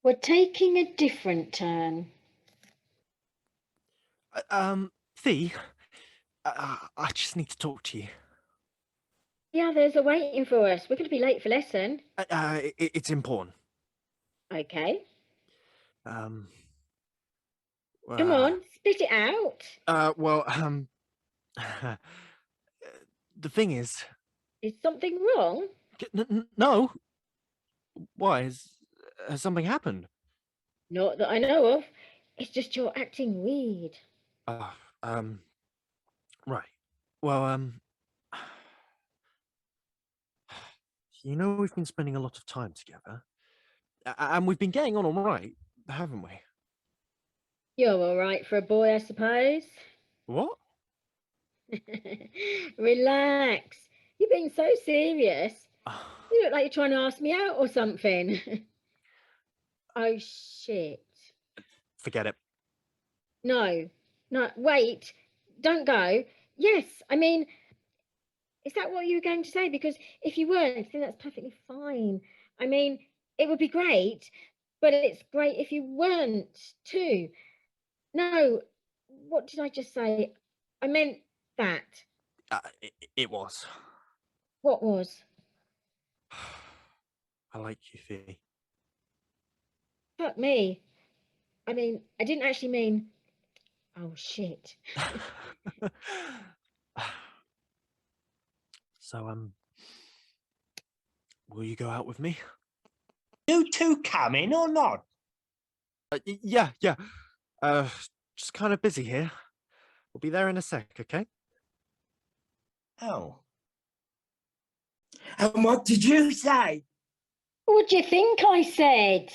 We're taking a different turn. Thee, I just need to talk to you. The others are waiting for us. We're going to be late for lesson. It's important. Okay. Well, Come on, spit it out. The thing is... Is something wrong? No. Why? Has something happened? Not that I know of. It's just you're acting weird. Right. Well, you know we've been spending a lot of time together. And we've been getting on all right, haven't we? You're all right for a boy, I suppose. What? Relax. You're being so serious. You look like you're trying to ask me out or something. Oh, shit. Forget it. No, wait. Don't go. Yes, I mean, is that what you were going to say? Because if you weren't, then that's perfectly fine. I mean, it would be great, but it's great if you weren't too. No, what did I just say? I meant that. It was. What was? I like you, Fee. Fuck me. I mean, I didn't actually mean... Oh, shit. So, will you go out with me? You two coming or not? Yeah. Just kind of busy here. We'll be there in a sec, okay? Oh. And what did you say? What do you think I said?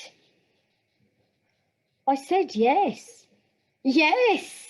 I said yes. Yes!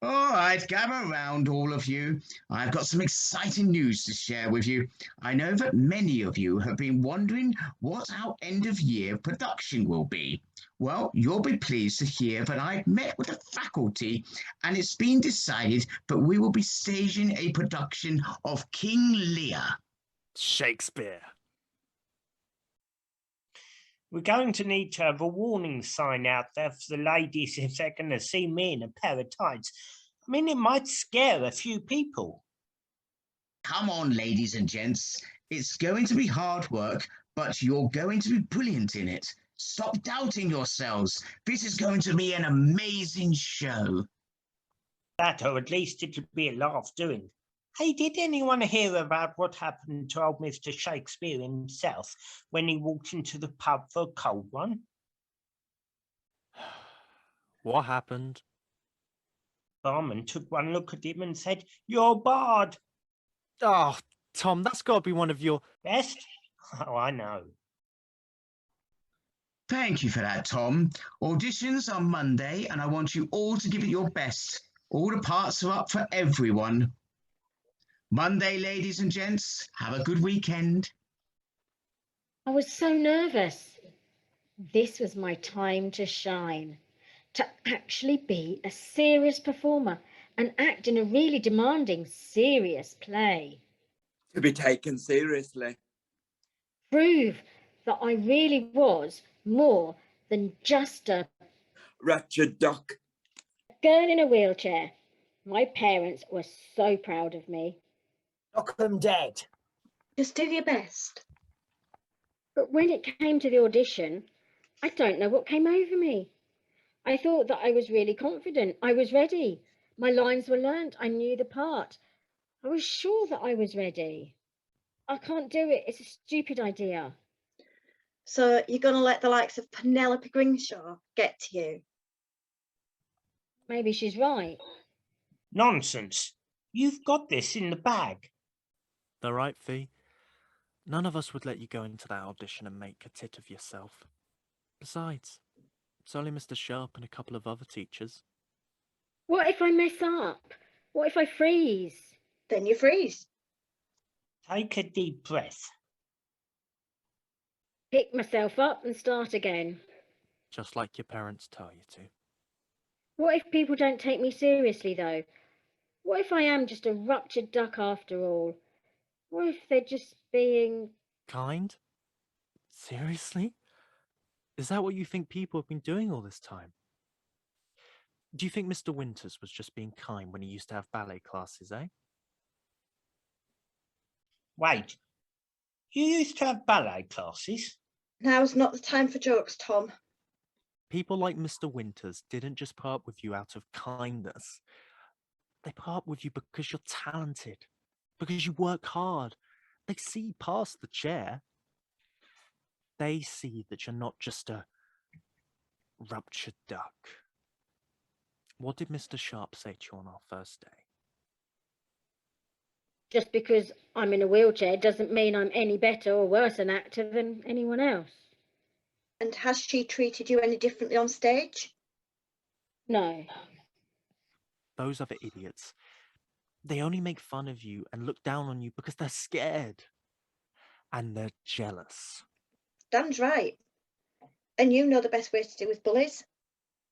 All right, gather round, all of you. I've got some exciting news to share with you. I know that many of you have been wondering what our end of year production will be. Well, you'll be pleased to hear that I've met with the faculty and it's been decided that we will be staging a production of King Lear. Shakespeare. We're going to need to have a warning sign out there for the ladies if they're going to see me in a pair of tights. I mean, it might scare a few people. Come on, ladies and gents. It's going to be hard work, but you're going to be brilliant in it. Stop doubting yourselves. This is going to be an amazing show. That, or at least it'll be a laugh doing. Hey, did anyone hear about what happened to old Mr. Shakespeare himself when he walked into the pub for a cold one? What happened? Barman took one look at him and said, "You're barred." Oh, Tom, that's got to be one of your... Best? Oh, I know. Thank you for that, Tom. Auditions are Monday, and I want you all to give it your best. All the parts are up for everyone. Monday, ladies and gents. Have a good weekend. I was so nervous. This was my time to shine, to actually be a serious performer and act in a really demanding, serious play. To be taken seriously. Prove that I really was more than just a Ruptured Duck. girl in a wheelchair. My parents were so proud of me. Knock them dead. Just do your best. But when it came to the audition, I don't know what came over me. I thought that I was really confident. I was ready. My lines were learnt. I knew the part. I was sure that I was ready. I can't do it. It's a stupid idea. So you're going to let the likes of Penelope Gringshaw get to you? Maybe she's right. Nonsense. You've got this in the bag. The right, Fee? None of us would let you go into that audition and make a tit of yourself. Besides, it's only Mr. Sharp and a couple of other teachers. What if I mess up? What if I freeze? Then you freeze. Take a deep breath. Pick myself up and start again. Just like your parents tell you to. What if people don't take me seriously, though? What if I am just a ruptured duck after all? What if they're just being... Kind? Seriously? Is that what you think people have been doing all this time? Do you think Mr. Winters was just being kind when he used to have ballet classes, eh? Wait, you used to have ballet classes? Now's not the time for jokes, Tom. People like Mr. Winters didn't just put up with you out of kindness. They put up with you because you're talented, because you work hard. They see past the chair. They see that you're not just a ruptured duck. What did Mr. Sharp say to you on our first day? Just because I'm in a wheelchair doesn't mean I'm any better or worse an actor than anyone else. And has she treated you any differently on stage? No. Those other idiots, they only make fun of you and look down on you because they're scared. And they're jealous. Dan's right. And you know the best way to deal with bullies.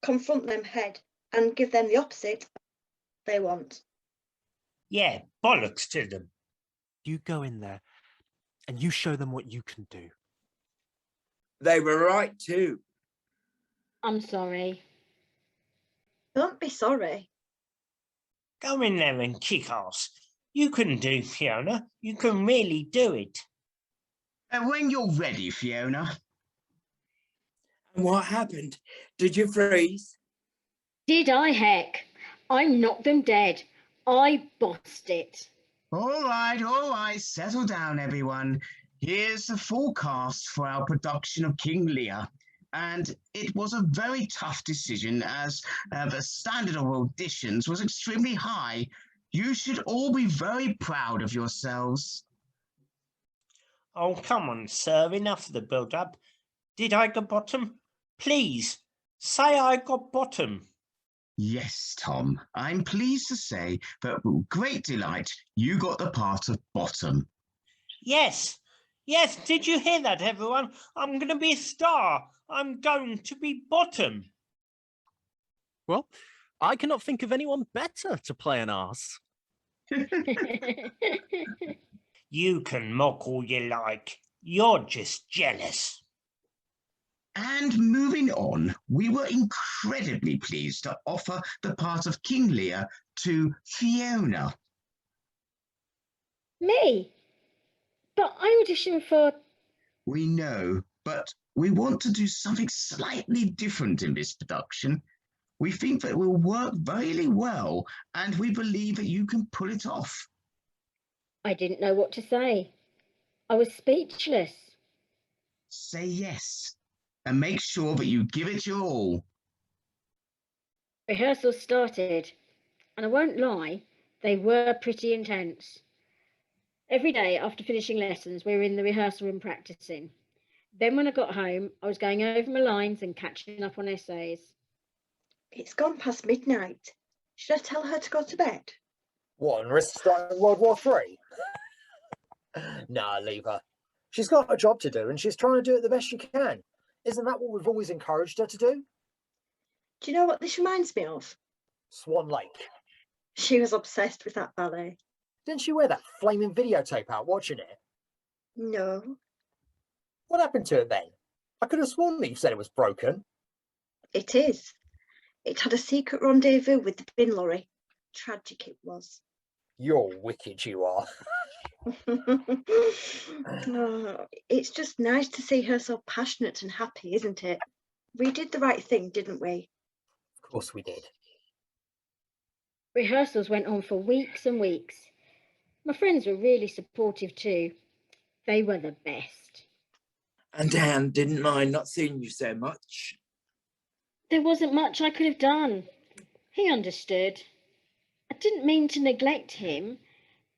Confront them head and give them the opposite they want. Yeah, bollocks to them. You go in there and you show them what you can do. They were right too. I'm sorry. Don't be sorry. Go in there and kick ass. You can do, Fiona. You can really do it. And when you're ready, Fiona. And what happened? Did you freeze? Did I, heck? I knocked them dead. I bossed it. All right, settle down, everyone. Here's the forecast for our production of King Lear. And it was a very tough decision as the standard of auditions was extremely high. You should all be very proud of yourselves. Oh, come on, sir. Enough of the build-up. Did I go bottom? Please, say I got bottom. Yes, Tom, I'm pleased to say that with great delight you got the part of Bottom. Yes, yes, did you hear that, everyone? I'm going to be a star. I'm going to be Bottom. Well, I cannot think of anyone better to play an arse. You can mock all you like. You're just jealous. And moving on, we were incredibly pleased to offer the part of King Lear to Fiona. Me? But I auditioned for... We know, but we want to do something slightly different in this production. We think that it will work really well, and we believe that you can pull it off. I didn't know what to say. I was speechless. Say yes, and make sure that you give it your all. Rehearsals started, and I won't lie, they were pretty intense. Every day after finishing lessons, we were in the rehearsal room practicing. Then when I got home, I was going over my lines and catching up on essays. It's gone past midnight. Should I tell her to go to bed? What, and risk starting World War III? Nah, leave her. She's got a job to do and she's trying to do it the best she can. Isn't that what we've always encouraged her to do? Do you know what this reminds me of? Swan Lake. She was obsessed with that ballet. Didn't she wear that flaming videotape out watching it? No, What happened to it then? I could have sworn that you said it was broken. it is. It had a secret rendezvous with the bin lorry. Tragic it was. You're wicked, you are. Oh, it's just nice to see her so passionate and happy, isn't it? We did the right thing, didn't we? Of course we did. Rehearsals went on for weeks and weeks. My friends were really supportive too. They were the best. And Dan didn't mind not seeing you so much. There wasn't much I could have done. He understood. I didn't mean to neglect him.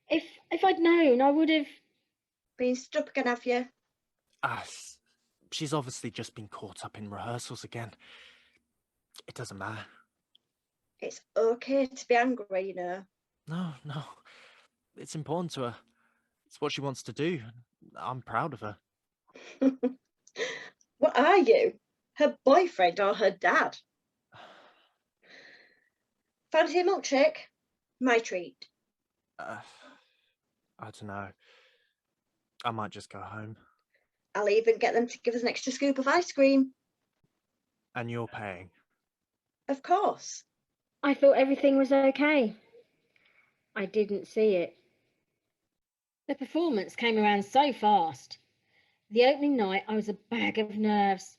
If I'd known, I would have... Been stood up again, have you? She's obviously just been caught up in rehearsals again. It doesn't matter. It's okay to be angry, you know. No. It's important to her. It's what she wants to do. I'm proud of her. What are you? Her boyfriend or her dad? Fancy a milkshake? My treat. I don't know. I might just go home. I'll even get them to give us an extra scoop of ice cream. And you're paying. Of course. I thought everything was okay. I didn't see it. The performance came around so fast. The opening night, I was a bag of nerves.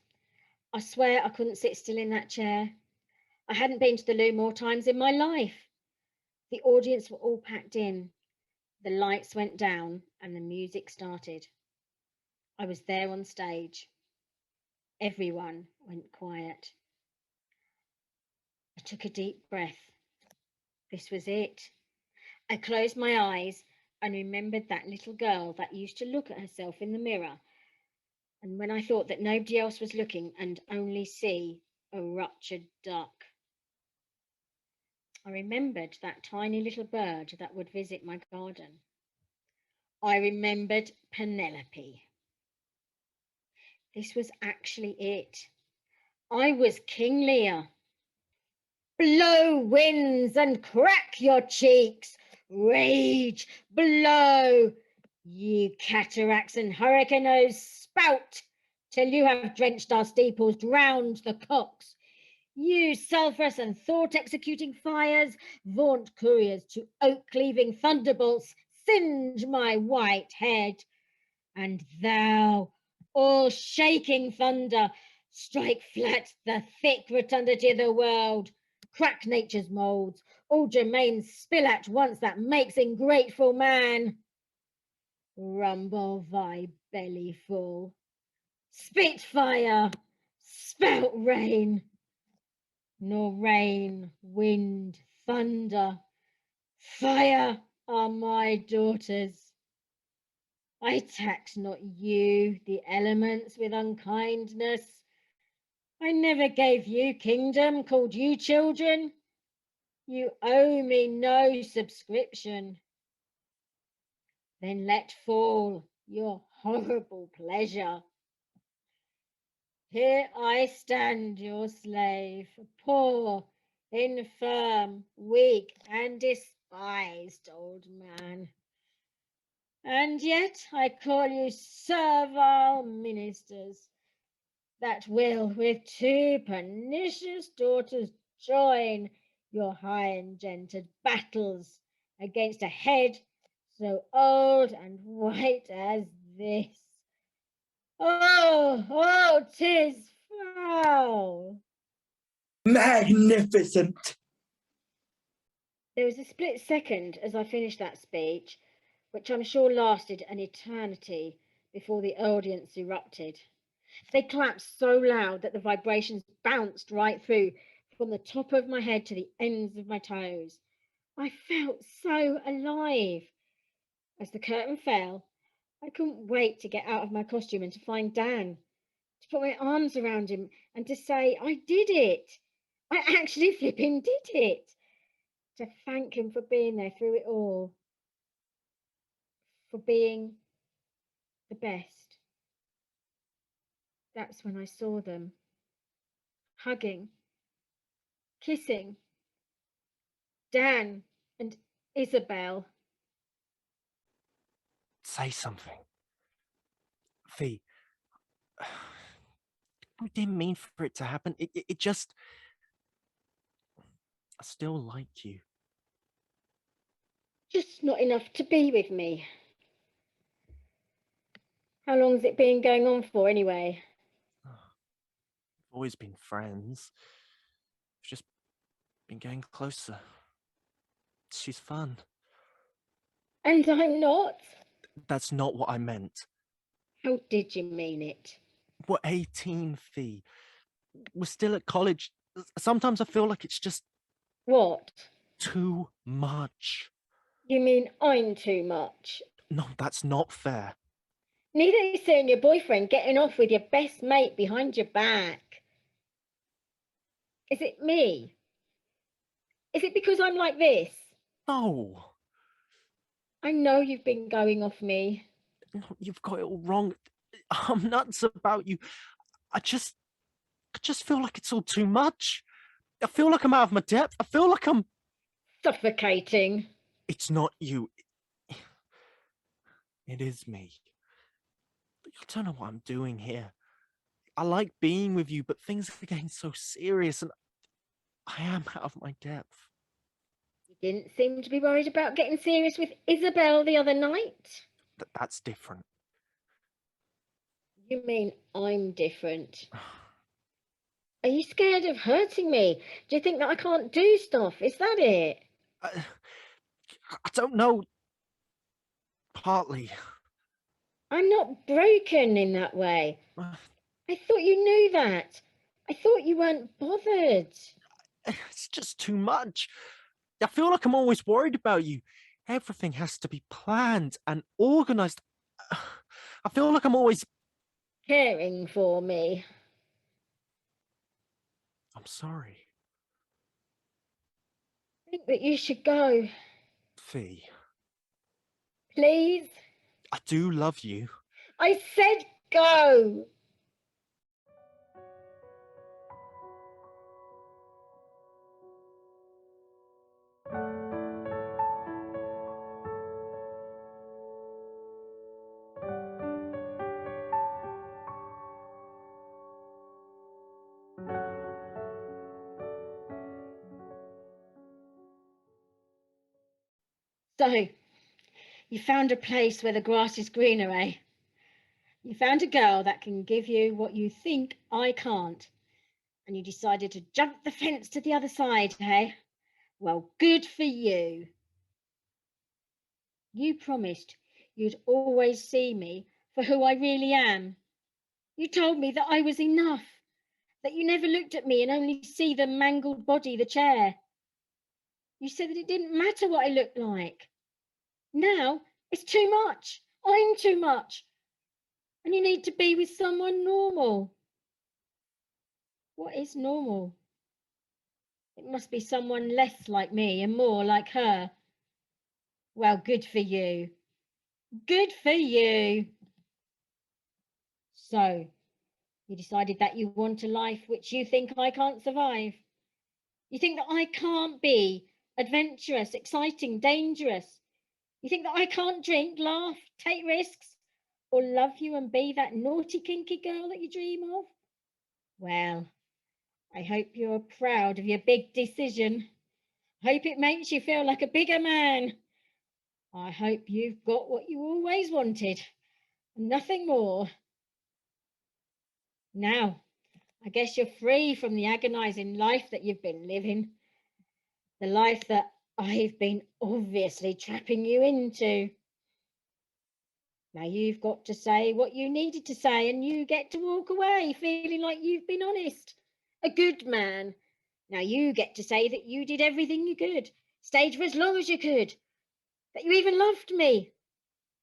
I swear I couldn't sit still in that chair. I hadn't been to the loo more times in my life. The audience were all packed in. The lights went down and the music started. I was there on stage. Everyone went quiet. I took a deep breath. This was it. I closed my eyes and remembered that little girl that used to look at herself in the mirror. And when I thought that nobody else was looking and only see a ruptured duck. I remembered that tiny little bird that would visit my garden. I remembered Penelope. This was actually it. I was King Lear. Blow winds and crack your cheeks. Rage, blow. Ye cataracts and hurricanes, spout till you have drenched our steeples, drowned the cocks. You sulphurous and thought-executing fires, vaunt couriers to oak-cleaving thunderbolts, singe my white head. And thou, all shaking thunder, strike flat the thick rotundity of the world, crack nature's moulds, all germain spill at once that makes ingrateful man. Rumble thy belly full, spit fire, spout rain, nor rain, wind, thunder, fire are my daughters. I tax not you, the elements, with unkindness. I never gave you kingdom, called you children. You owe me no subscription. Then let fall your horrible pleasure. Here I stand, your slave, poor, infirm, weak, and despised old man. And yet I call you servile ministers that will with two pernicious daughters join your high-engendered battles against a head so old and white as this. Oh, 'tis foul. Magnificent. There was a split second as I finished that speech, which I'm sure lasted an eternity before the audience erupted. They clapped so loud that the vibrations bounced right through from the top of my head to the ends of my toes. I felt so alive. As the curtain fell, I couldn't wait to get out of my costume and to find Dan, to put my arms around him and to say, I did it. I actually flipping did it. To thank him for being there through it all, for being the best. That's when I saw them, hugging, kissing, Dan and Isabelle. Say something. Fee, I didn't mean for it to happen. It just... I still like you. Just not enough to be with me. How long's it been going on for anyway? We've always been friends. We've just been getting closer. She's fun. And I'm not? That's not what I meant. How did you mean it? We're 18, Fee. We're still at college. Sometimes I feel like it's just... What? Too much. You mean I'm too much? No, that's not fair. Neither is seeing your boyfriend getting off with your best mate behind your back. Is it me? Is it because I'm like this? No. I know you've been going off me. No, you've got it all wrong. I'm nuts about you. I just feel like it's all too much. I feel like I'm out of my depth. I feel like I'm... Suffocating. It's not you. It is me. I don't know what I'm doing here. I like being with you, but things are getting so serious and I am out of my depth. You didn't seem to be worried about getting serious with Isabelle the other night. That's different. You mean I'm different? Are you scared of hurting me? Do you think that I can't do stuff? Is that it? I don't know. Partly. I'm not broken in that way. I thought you knew that. I thought you weren't bothered. It's just too much. I feel like I'm always worried about you. Everything has to be planned and organized. I feel like I'm always... Caring for me. I'm sorry. I think that you should go. Fee. Please? I do love you. I said go! So, you found a place where the grass is greener, eh? You found a girl that can give you what you think I can't. And you decided to jump the fence to the other side, eh? Well, good for you. You promised you'd always see me for who I really am. You told me that I was enough, that you never looked at me and only see the mangled body, the chair. You said that it didn't matter what I looked like. Now it's too much. I'm too much. And you need to be with someone normal. What is normal? It must be someone less like me and more like her. Well, good for you. Good for you. So, you decided that you want a life which you think I can't survive. You think that I can't be adventurous, exciting, dangerous. You think that I can't drink, laugh, take risks, or love you and be that naughty, kinky girl that you dream of? Well, I hope you're proud of your big decision. Hope it makes you feel like a bigger man. I hope you've got what you always wanted, nothing more. Now, I guess you're free from the agonising life that you've been living, the life that I've been obviously trapping you into. Now you've got to say what you needed to say, and you get to walk away feeling like you've been honest, a good man. Now you get to say that you did everything you could, stayed for as long as you could, that you even loved me.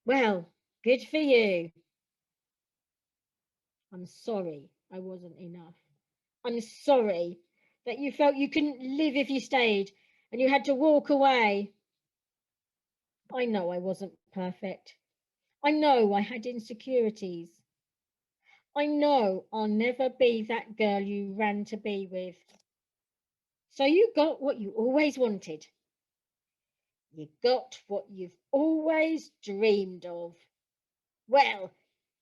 Well, good for you. I'm sorry I wasn't enough. I'm sorry that you felt you couldn't live if you stayed and you had to walk away. I know I wasn't perfect. I know I had insecurities. I know I'll never be that girl you ran to be with. So you got what you always wanted. You got what you've always dreamed of. Well,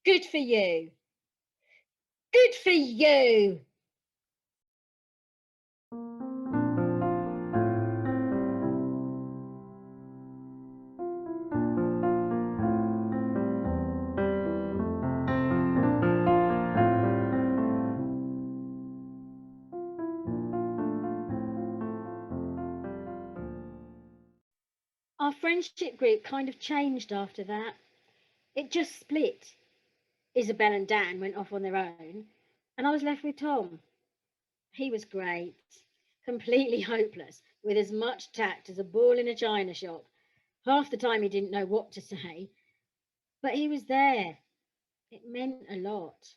good for you. Good for you. Our friendship group kind of changed after that. It just split. Isabel and Dan went off on their own, and I was left with Tom. He was great, completely hopeless, with as much tact as a ball in a china shop. Half the time he didn't know what to say, but he was there. It meant a lot.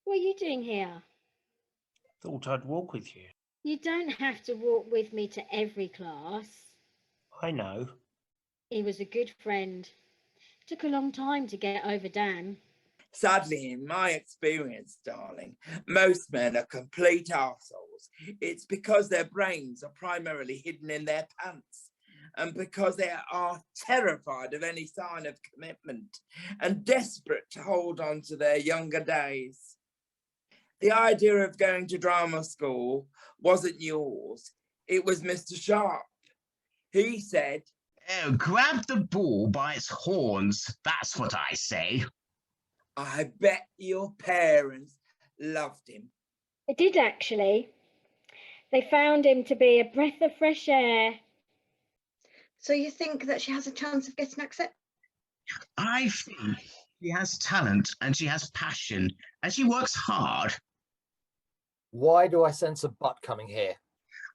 What are you doing here? Thought I'd walk with you. You don't have to walk with me to every class. I know. He was a good friend. Took a long time to get over Dan. Sadly, in my experience, darling, most men are complete arseholes. It's because their brains are primarily hidden in their pants, and because they are terrified of any sign of commitment and desperate to hold on to their younger days. The idea of going to drama school wasn't yours. It was Mr. Sharp. He said, Oh, grab the bull by its horns. That's what I say. I bet your parents loved him. They did, actually. They found him to be a breath of fresh air. So you think that she has a chance of getting accepted? I think she has talent and she has passion and she works hard. Why do I sense a butt coming here?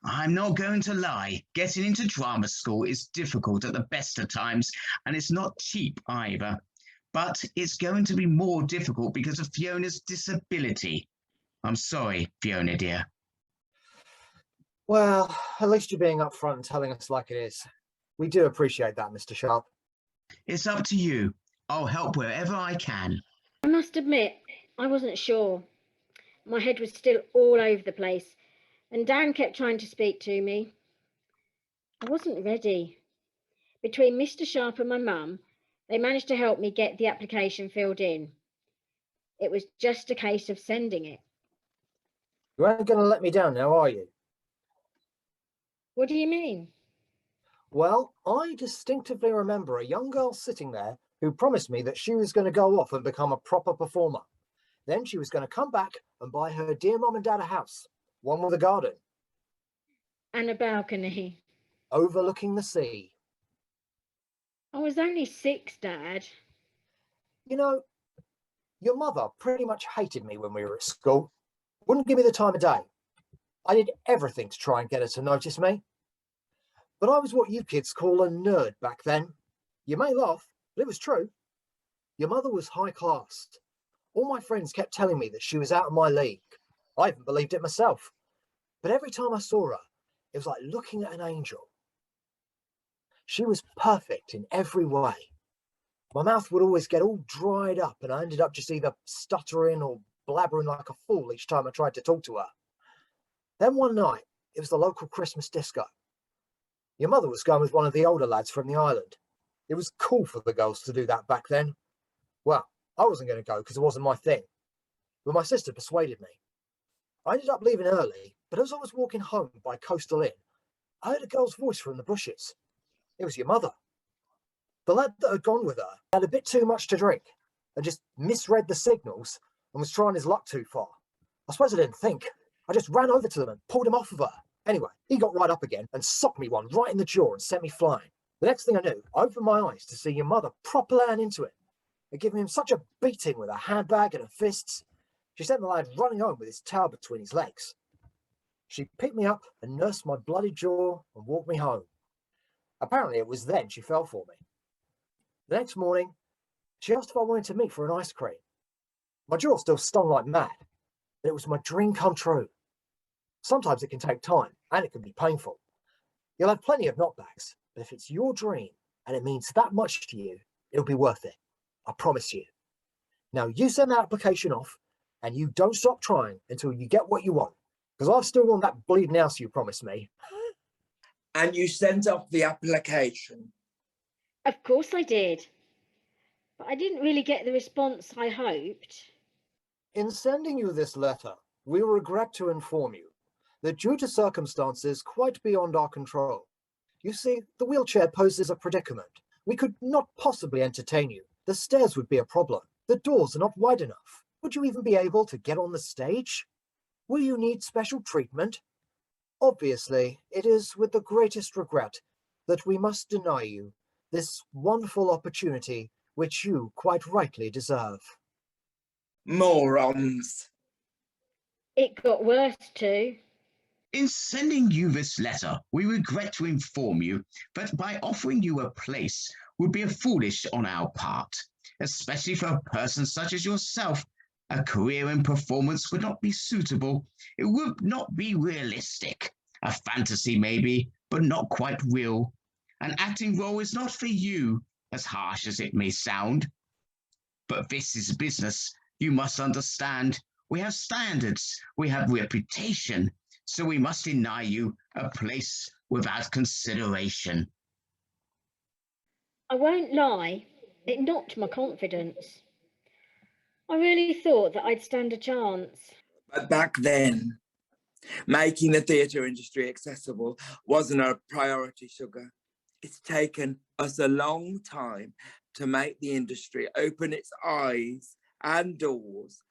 I'm not going to lie. Getting into drama school is difficult at the best of times, and it's not cheap either. But it's going to be more difficult because of Fiona's disability. I'm sorry, Fiona, dear. Well, at least you're being upfront and telling us like it is. We do appreciate that, Mr. Sharp. It's up to you. I'll help wherever I can. I must admit, I wasn't sure. My head was still all over the place, and Dan kept trying to speak to me. I wasn't ready. Between Mr. Sharp and my mum, they managed to help me get the application filled in. It was just a case of sending it. You ain't going to let me down now, are you? What do you mean? Well, I distinctively remember a young girl sitting there who promised me that she was going to go off and become a proper performer. Then she was going to come back and buy her dear mum and dad a house, one with a garden. And a balcony. Overlooking the sea. I was only 6, Dad. You know, your mother pretty much hated me when we were at school. Wouldn't give me the time of day. I did everything to try and get her to notice me. But I was what you kids call a nerd back then. You may laugh, but it was true. Your mother was high class. All my friends kept telling me that she was out of my league. I even believed it myself. But every time I saw her, it was like looking at an angel. She was perfect in every way. My mouth would always get all dried up and I ended up just either stuttering or blabbering like a fool each time I tried to talk to her. Then one night, it was the local Christmas disco. Your mother was going with one of the older lads from the island. It was cool for the girls to do that back then. Well, I wasn't going to go because it wasn't my thing. But my sister persuaded me. I ended up leaving early, but as I was walking home by Coastal Inn, I heard a girl's voice from the bushes. It was your mother. The lad that had gone with her had a bit too much to drink and just misread the signals and was trying his luck too far. I suppose I didn't think. I just ran over to them and pulled him off of her. Anyway, he got right up again and socked me one right in the jaw and sent me flying. The next thing I knew, I opened my eyes to see your mother prop laying into him and giving him such a beating with her handbag and her fists. She sent the lad running home with his tail between his legs. She picked me up and nursed my bloody jaw and walked me home. Apparently it was then she fell for me. The next morning, she asked if I wanted to meet for an ice cream. My jaw still stung like mad, but it was my dream come true. Sometimes it can take time and it can be painful. You'll have plenty of knockbacks, but if it's your dream and it means that much to you, it'll be worth it. I promise you. Now you send that application off and you don't stop trying until you get what you want, because I've still got that bleeding house you promised me. And you sent off the application? Of course I did. But I didn't really get the response I hoped. In sending you this letter, we regret to inform you that due to circumstances quite beyond our control, you see, the wheelchair poses a predicament. We could not possibly entertain you. The stairs would be a problem. The doors are not wide enough. Would you even be able to get on the stage? Will you need special treatment? Obviously, it is with the greatest regret that we must deny you this wonderful opportunity which you quite rightly deserve. Morons. It got worse too. In sending you this letter, we regret to inform you that by offering you a place would be foolish on our part, especially for a person such as yourself. A career in performance would not be suitable. It would not be realistic. A fantasy maybe, but not quite real. An acting role is not for you, as harsh as it may sound. But this is business. You must understand. We have standards. We have reputation. So we must deny you a place without consideration. I won't lie, it knocked my confidence. I really thought that I'd stand a chance. But back then, making the theatre industry accessible wasn't a priority, sugar. It's taken us a long time to make the industry open its eyes and doors,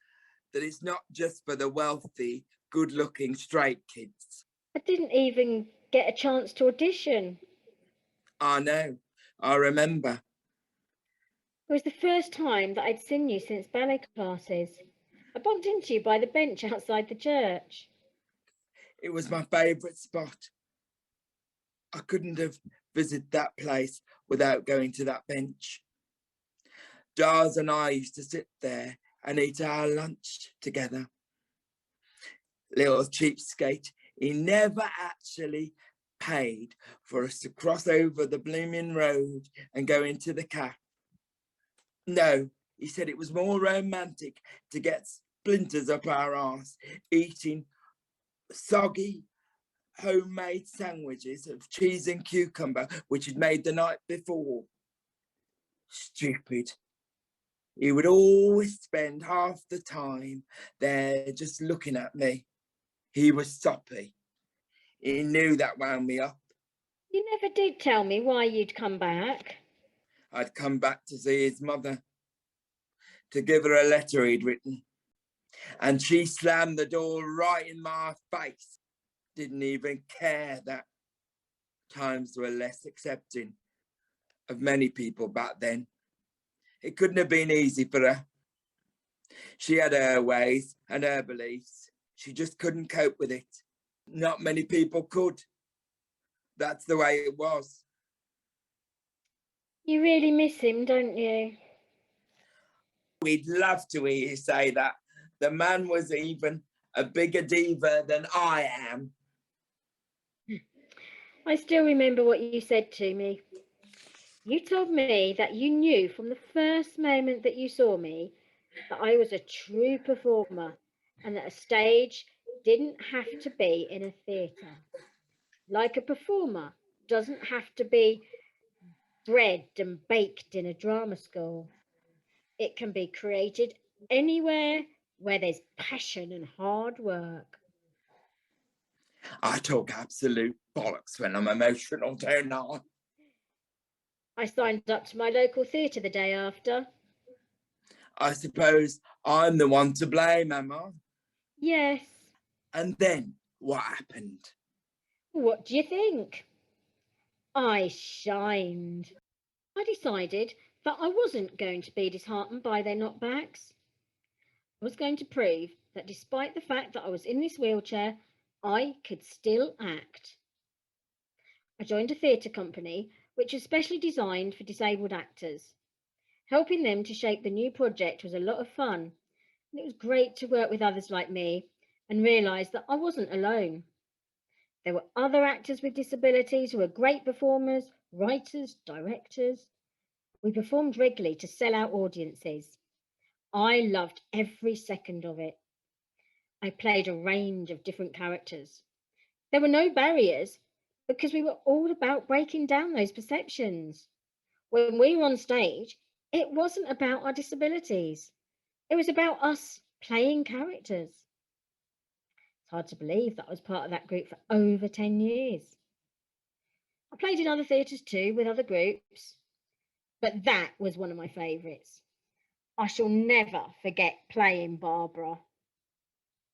that it's not just for the wealthy, good-looking straight kids. I didn't even get a chance to audition. I know, I remember. It was the first time that I'd seen you since ballet classes. I bumped into you by the bench outside the church. It was my favourite spot. I couldn't have visited that place without going to that bench. Giles and I used to sit there and eat our lunch together. Little cheapskate, he never actually paid for us to cross over the blooming road and go into the cafe. No, he said it was more romantic to get splinters up our arse, eating soggy homemade sandwiches of cheese and cucumber, which he'd made the night before. Stupid. He would always spend half the time there just looking at me. He was soppy. He knew that wound me up. You never did tell me why you'd come back. I'd come back to see his mother, to give her a letter he'd written. And she slammed the door right in my face. Didn't even care that times were less accepting of many people back then. It couldn't have been easy for her. She had her ways and her beliefs. She just couldn't cope with it. Not many people could. That's the way it was. You really miss him, don't you? We'd love to hear you say that. The man was even a bigger diva than I am. I still remember what you said to me. You told me that you knew from the first moment that you saw me that I was a true performer and that a stage didn't have to be in a theatre. Like a performer doesn't have to be bred and baked in a drama school. It can be created anywhere where there's passion and hard work. I talk absolute bollocks when I'm emotional, don't I? I signed up to my local theatre the day after. I suppose I'm the one to blame, am I? Yes. And then what happened? What do you think? I shined. I decided that I wasn't going to be disheartened by their knockbacks. I was going to prove that despite the fact that I was in this wheelchair, I could still act. I joined a theatre company which was specially designed for disabled actors. Helping them to shape the new project was a lot of fun, and it was great to work with others like me and realise that I wasn't alone. There were other actors with disabilities who were great performers, writers, directors. We performed regularly to sell out audiences. I loved every second of it. I played a range of different characters. There were no barriers because we were all about breaking down those perceptions. When we were on stage, it wasn't about our disabilities. It was about us playing characters. It's hard to believe that I was part of that group for over 10 years. I played in other theatres too with other groups, but that was one of my favourites. I shall never forget playing Barbara.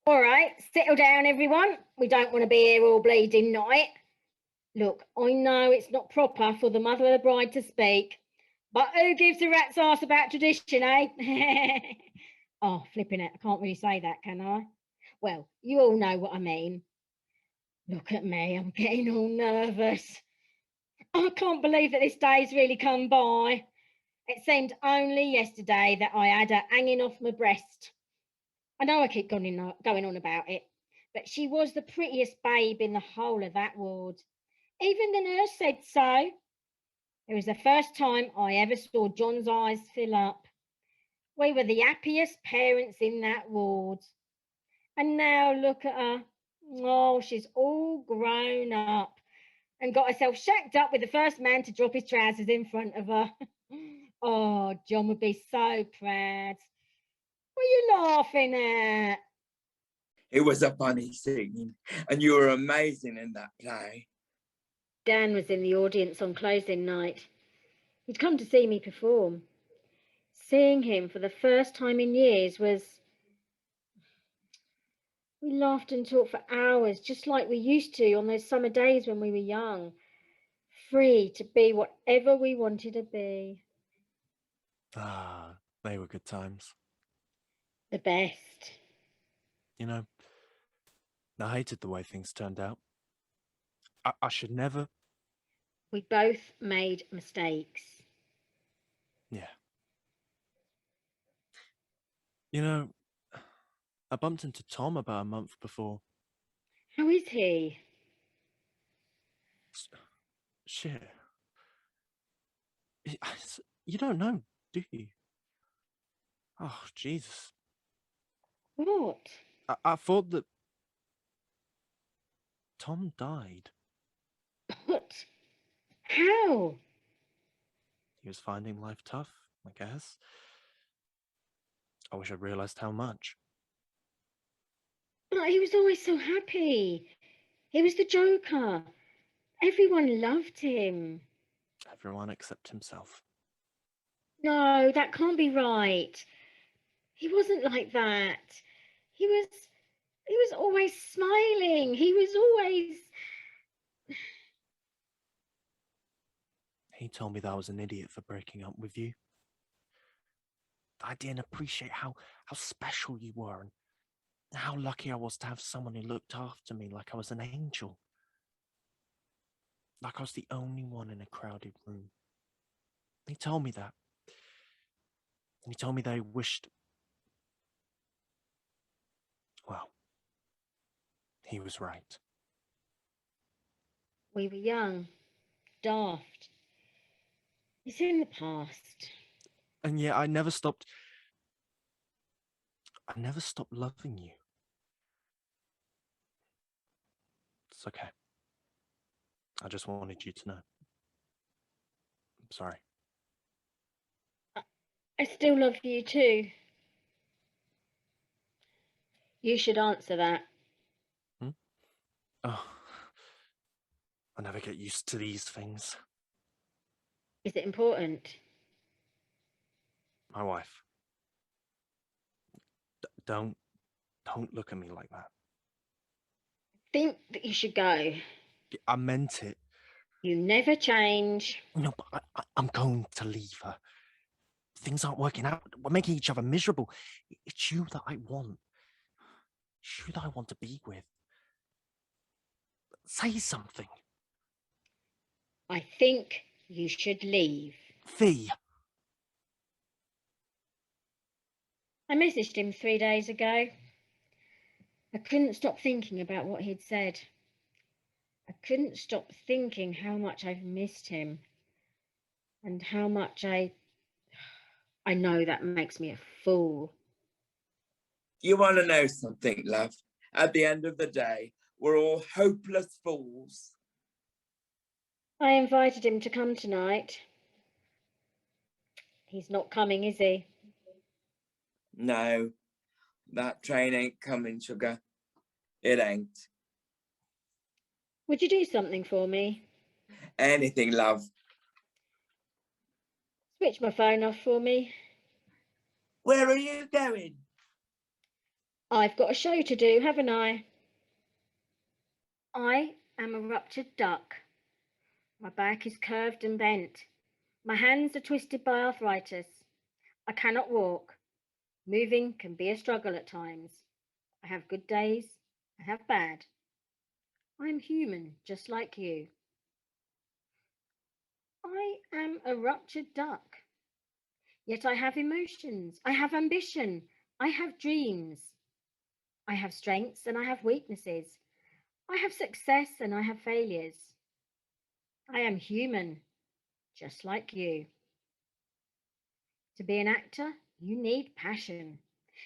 All right, settle down, everyone. We don't want to be here all bleeding night. Look, I know it's not proper for the mother of the bride to speak, but who gives a rat's ass about tradition, eh? Oh, flipping it, I can't really say that, can I? Well, you all know what I mean. Look at me, I'm getting all nervous. I can't believe that this day's really come by. It seemed only yesterday that I had her hanging off my breast. I know I keep going on about it, but she was the prettiest babe in the whole of that ward. Even the nurse said so. It was the first time I ever saw John's eyes fill up. We were the happiest parents in that ward. And now look at her. Oh, she's all grown up and got herself shacked up with the first man to drop his trousers in front of her. Oh, John would be so proud. What are you laughing at? It was a funny scene, and you were amazing in that play. Dan was in the audience on closing night. He'd come to see me perform. Seeing him for the first time in years was... We laughed and talked for hours, just like we used to on those summer days when we were young, free to be whatever we wanted to be. Ah, they were good times. The best. You know, I hated the way things turned out. I should never... We both made mistakes. Yeah. You know, I bumped into Tom about a month before. How is he? Shit. You don't know, do you? Oh, Jesus. What? I thought that Tom died. What? How? He was finding life tough, I guess. I wish I'd realised how much. But he was always so happy. He was the Joker. Everyone loved him. Everyone except himself. No, that can't be right. He wasn't like that. He was always smiling. He was always... He told me that I was an idiot for breaking up with you. I didn't appreciate how special you were and how lucky I was to have someone who looked after me like I was an angel. Like I was the only one in a crowded room. He told me that. And he told me that he wished... Well, he was right. We were young, daft. It's in the past. And yet I never stopped loving you. It's okay. I just wanted you to know. I'm sorry. I still love you too. You should answer that. Oh, I never get used to these things. Is it important? My wife. Don't look at me like that. Think that you should go. I meant it. You never change. No, but I'm going to leave her. Things aren't working out. We're making each other miserable. It's you that I want. It's you that I want to be with. Say something. I think you should leave. Fee. I messaged him 3 days ago. I couldn't stop thinking about what he'd said. I couldn't stop thinking how much I've missed him and how much I know that makes me a fool. You want to know something, love? At the end of the day, we're all hopeless fools. I invited him to come tonight. He's not coming, is he? No, that train ain't coming, sugar. It ain't. Would you do something for me? Anything, love. Switch my phone off for me. Where are you going? I've got a show to do, haven't I? I am a ruptured duck. My back is curved and bent. My hands are twisted by arthritis. I cannot walk. Moving can be a struggle at times. I have good days. I have bad. I am human, just like you. I am a ruptured duck. Yet I have emotions. I have ambition. I have dreams. I have strengths and I have weaknesses. I have success and I have failures. I am human, just like you. To be an actor, you need passion.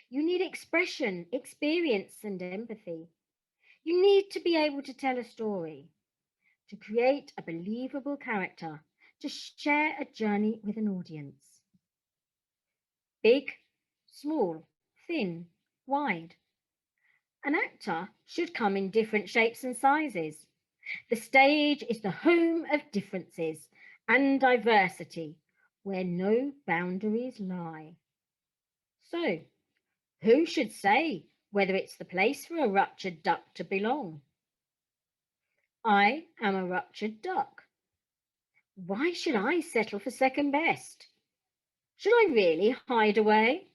You need expression, experience, and empathy. You need to be able to tell a story, to create a believable character, to share a journey with an audience. Big, small, thin, wide. An actor should come in different shapes and sizes. The stage is the home of differences and diversity, where no boundaries lie. So, who should say whether it's the place for a ruptured duck to belong? I am a ruptured duck. Why should I settle for second best? Should I really hide away,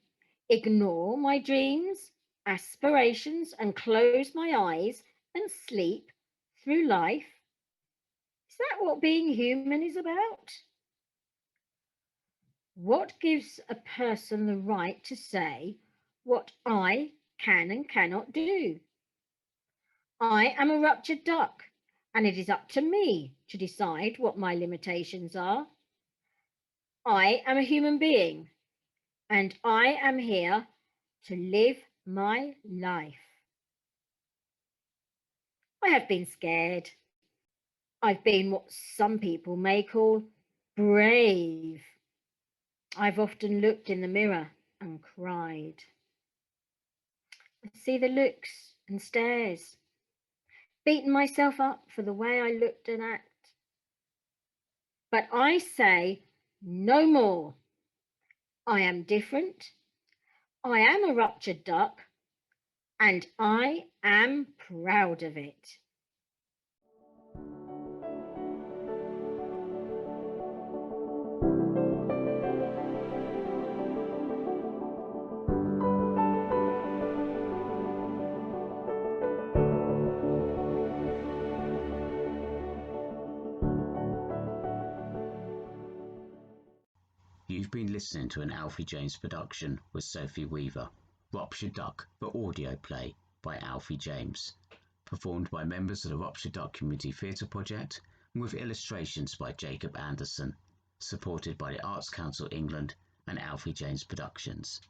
ignore my dreams, aspirations, and close my eyes and sleep through life? Is that what being human is about? What gives a person the right to say what I can and cannot do? I am a ruptured duck, and it is up to me to decide what my limitations are. I am a human being, and I am here to live my life. I have been scared. I've been what some people may call brave. I've often looked in the mirror and cried. I see the looks and stares, beaten myself up for the way I looked and act. But I say no more. I am different. I am a ruptured duck, and I am proud of it. You've been listening to an Alfie James production with Sophie Weaver, Ruptured Duck, the audio play by Alfie James. performed by members of the Ruptured Duck Community Theatre Project and with illustrations by Jacob Anderson, supported by the Arts Council England and Alfie James Productions.